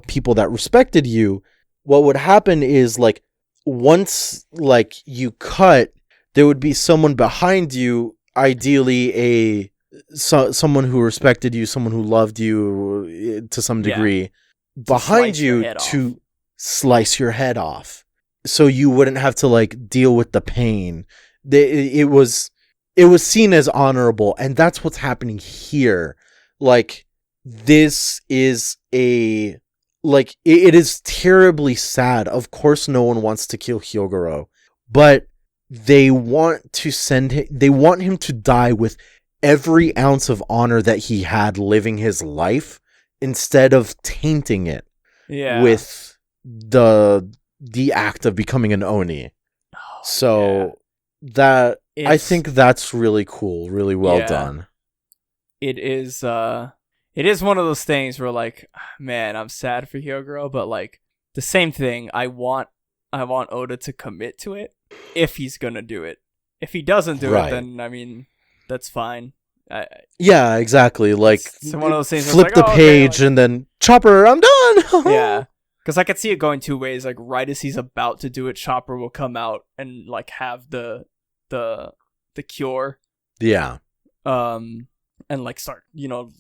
people that respected you, what would happen is like once like you cut, there would be someone behind you, ideally someone who respected you, someone who loved you to some degree, behind you slice your head off so you wouldn't have to like deal with the pain. It was seen as honorable, and that's what's happening here. Like, this is a like it is terribly sad. Of course no one wants to kill Hyogoro, but they want him to die with every ounce of honor that he had living his life, instead of tainting it with the act of becoming an Oni. So that I think that's really cool, really well done. It is one of those things where, like, man, I'm sad for Hyogoro, but like the same thing, I want Oda to commit to it if he's gonna do it. If he doesn't do it, then I mean, that's fine. Yeah, exactly. Like, it's one of those things. Flip the page and then Chopper, I'm done. Yeah, because I could see it going two ways. Like, right as he's about to do it, Chopper will come out and like have the cure. Yeah. And like start,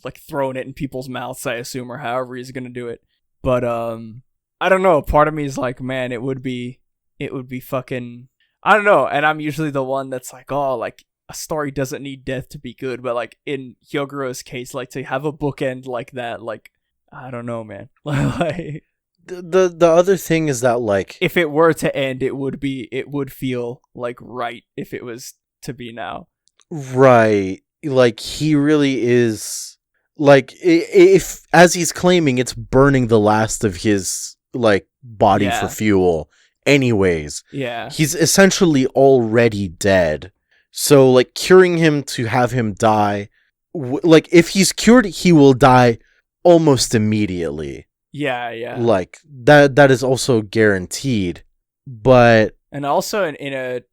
like throwing it in people's mouths, I assume, or however he's gonna do it. But I don't know. Part of me is like, man, it would be fucking, I don't know. And I'm usually the one that's like, oh, like, a story doesn't need death to be good. But like in Hyogoro's case, like, to have a bookend like that, like, I don't know, man. Like, the other thing is that, like, if it were to end, it would feel like right if it was to be now. Right. Like, he really is, like, if, as he's claiming, it's burning the last of his, like, body for fuel anyways. Yeah. He's essentially already dead. So, like, curing him to have him die, like, if he's cured, he will die almost immediately. Yeah. Like, that is also guaranteed. But... And also,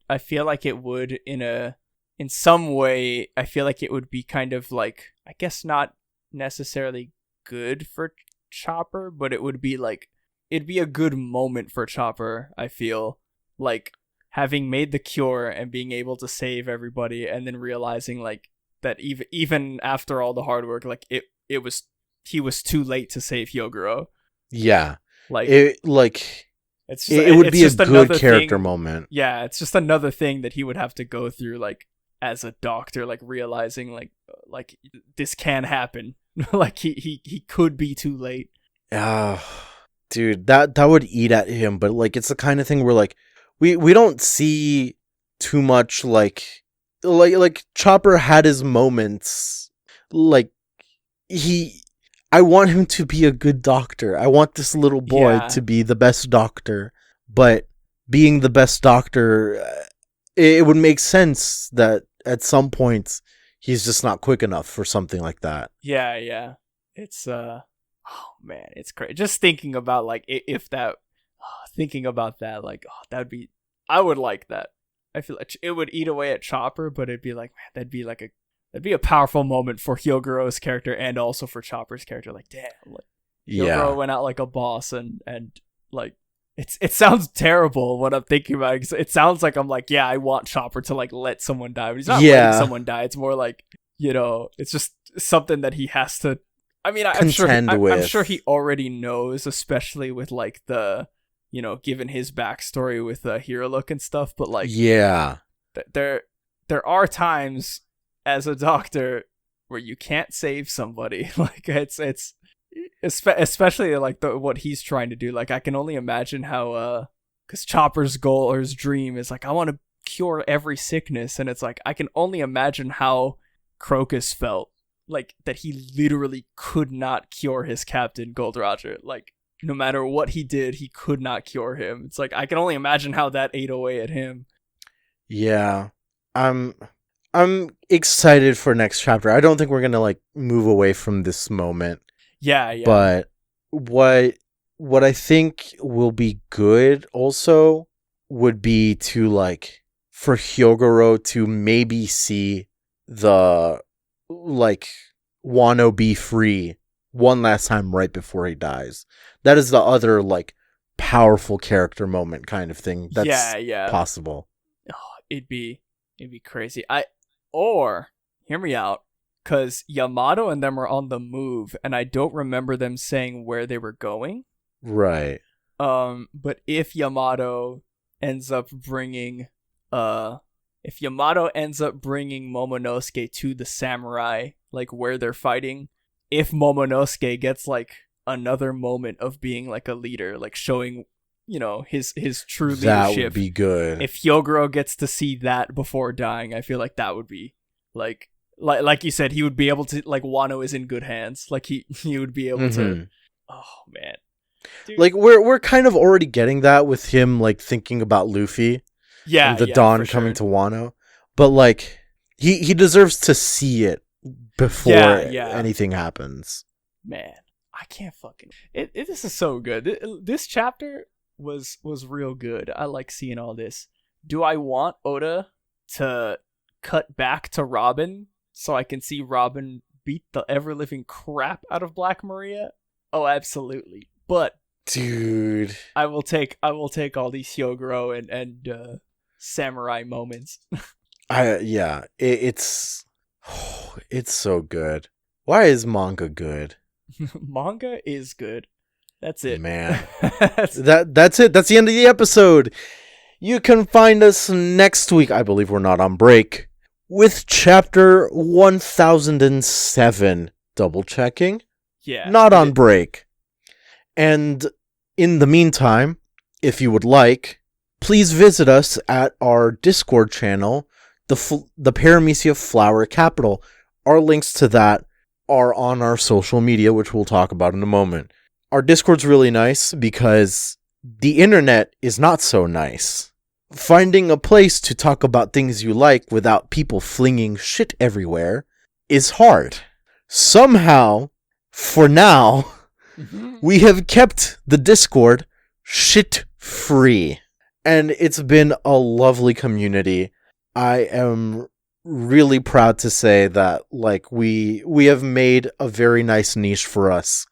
I feel like it would, in some way, I feel like it would be kind of like, I guess not necessarily good for Chopper, but it would be like, it'd be a good moment for Chopper, I feel. Like, having made the cure and being able to save everybody, and then realizing like that even after all the hard work, like he was too late to save Hyogoro. Yeah. Like, it would be a good character thing, moment. Yeah, it's just another thing that he would have to go through, like, as a doctor, like, realizing like this can happen. Like, he could be too late. Dude, that would eat at him. But like, it's the kind of thing where like we don't see too much, like Chopper had his moments. Like, I want him to be a good doctor. I want this little boy to be the best doctor. But being the best doctor, it would make sense that at some point he's just not quick enough for something like that. Yeah. It's oh man, it's crazy. Just thinking about like thinking about that, like, oh, I would like that. I feel like it would eat away at Chopper, but it'd be like, man, that'd be a powerful moment for Hyogoro's character and also for Chopper's character. Like, damn, like, Hyogoro went out like a boss, and like, it sounds terrible when I'm thinking about it. It sounds like I'm like, yeah, I want Chopper to like let someone die, but he's not letting someone die. It's more like, it's just something that he has to. I mean, I'm sure he already knows, especially with like the, given his backstory with Hero Look and stuff. But like, there are times as a doctor where you can't save somebody. Like, it's especially like what he's trying to do. Like, I can only imagine how because Chopper's goal or his dream is like, I want to cure every sickness, and it's like, I can only imagine how Crocus felt, like, that he literally could not cure his captain, Gold Roger. Like, no matter what he did, he could not cure him. It's like, I can only imagine how that ate away at him. Yeah. I'm excited for next chapter. I don't think we're gonna like move away from this moment. Yeah. But what I think will be good also would be to like for Hyogoro to maybe see the like Wano be free one last time right before he dies. That is the other like powerful character moment kind of thing that's possible. Oh, it'd be crazy. Or hear me out, because Yamato and them are on the move, and I don't remember them saying where they were going. Right. But if Yamato ends up bringing Momonosuke to the samurai, like where they're fighting, if Momonosuke gets like another moment of being like a leader, like showing, his true leadership, that would be good. If Hyogoro gets to see that before dying, I feel like that would be like you said, he would be able to, like, Wano is in good hands. Like he would be able to. Oh man, dude. Like we're kind of already getting that with him, like thinking about Luffy. Yeah, and the Dawn coming to Wano, but like he deserves to see it before anything happens. Man, I can't fucking. This is so good. This chapter was real good. I like seeing all this. Do I want Oda to cut back to Robin so I can see Robin beat the ever living crap out of Black Maria? Oh, absolutely. But dude, I will take all these Hyogoro and samurai moments. It's so good. Why is manga good? Manga is good. That's it, man. That's it. That's the end of the episode. You can find us next week. I believe we're not on break with chapter 1007. Double checking. Yeah. Not on break. And in the meantime, if you would like, please visit us at our Discord channel, the Paramecia Flower Capital. Our links to that are on our social media, which we'll talk about in a moment. Our Discord's really nice because the internet is not so nice. Finding a place to talk about things you like without people flinging shit everywhere is hard. Somehow, for now, we have kept the Discord shit-free. And it's been a lovely community. I am really proud to say that, like, we have made a very nice niche for us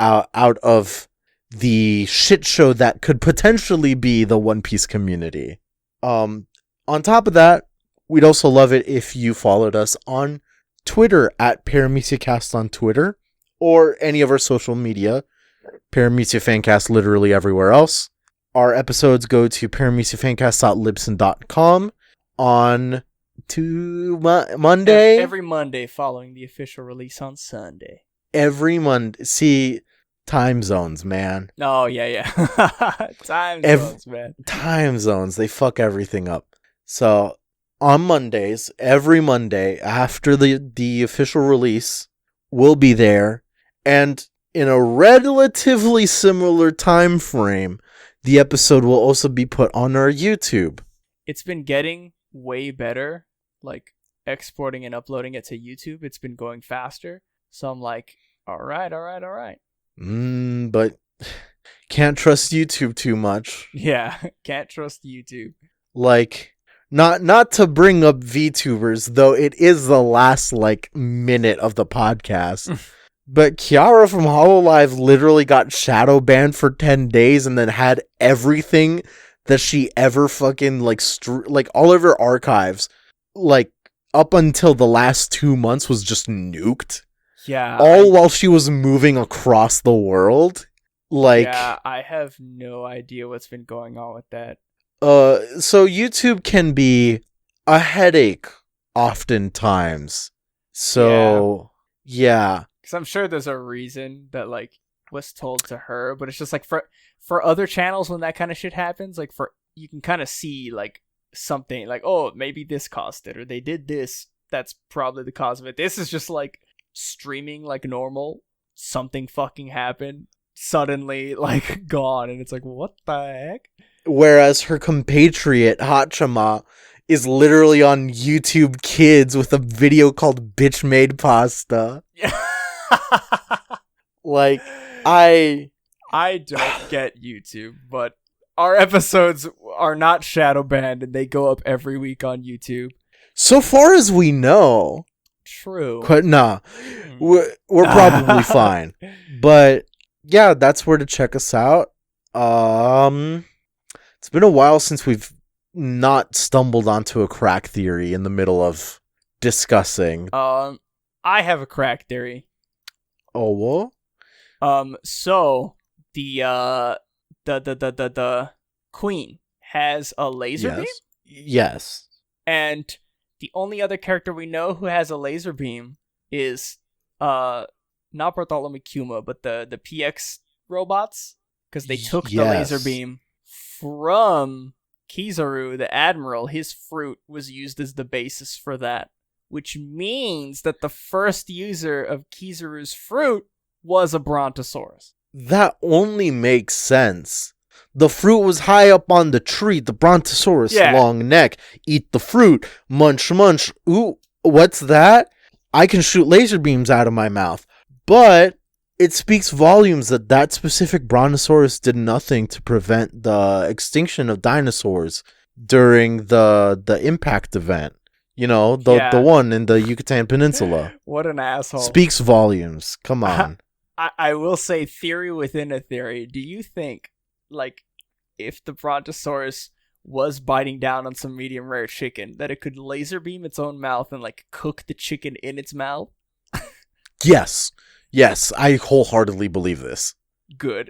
out of the shit show that could potentially be the One Piece community. On top of that, we'd also love it if you followed us on Twitter at Paramecia Cast on Twitter, or any of our social media, Paramecia Fancast literally everywhere else. Our episodes go to parameciafancast.libsyn.com on Monday. Every Monday following the official release on Sunday. Every Monday. See, time zones, man. Oh, yeah. Zones, man. Time zones. They fuck everything up. So, on Mondays, every Monday after the official release, we'll be there. And in a relatively similar time frame, the episode will also be put on our YouTube. It's been getting way better, like exporting and uploading it to YouTube. It's been going faster. So I'm like, all right. But can't trust YouTube too much. Yeah, can't trust YouTube. Like, not to bring up VTubers, though it is the last, like, minute of the podcast. But Kiara from Hololive literally got shadow banned for 10 days and then had everything that she ever fucking, like, all of her archives, like, up until the last 2 months was just nuked. Yeah. While she was moving across the world. Like, yeah, I have no idea what's been going on with that. So YouTube can be a headache oftentimes. So, yeah. Because I'm sure there's a reason that, like, was told to her, but it's just like for other channels when that kind of shit happens, like, you can kind of see, like, something like, oh, maybe this caused it, or they did this, that's probably the cause of it. This is just like streaming like normal, something fucking happened, suddenly, like, gone, and it's like, what the heck? Whereas her compatriot Hachama is literally on YouTube Kids with a video called Bitch Made Pasta. Like, I don't get YouTube, but our episodes are not shadow banned and they go up every week on YouTube. So far as we know. True. But nah, we're probably fine. But yeah, that's where to check us out. It's been a while since we've not stumbled onto a crack theory in the middle of discussing. I have a crack theory. Oh, what? So the the queen has a laser beam, Yes. and the only other character we know who has a laser beam is not Bartholomew Kuma, but the PX robots, because they took the laser beam from Kizaru, the admiral. His fruit was used as the basis for that, which means that the first user of Kizaru's fruit was a Brontosaurus. That only makes sense. The fruit was high up on the tree. The Brontosaurus, long neck, eat the fruit, munch, munch. Ooh, what's that? I can shoot laser beams out of my mouth. But it speaks volumes that that specific Brontosaurus did nothing to prevent the extinction of dinosaurs during the impact event. You know, the one in the Yucatan Peninsula. What an asshole. Speaks volumes. Come on. I will say, theory within a theory. Do you think, like, if the Brontosaurus was biting down on some medium rare chicken, that it could laser beam its own mouth and, like, cook the chicken in its mouth? Yes. Yes, I wholeheartedly believe this. Good.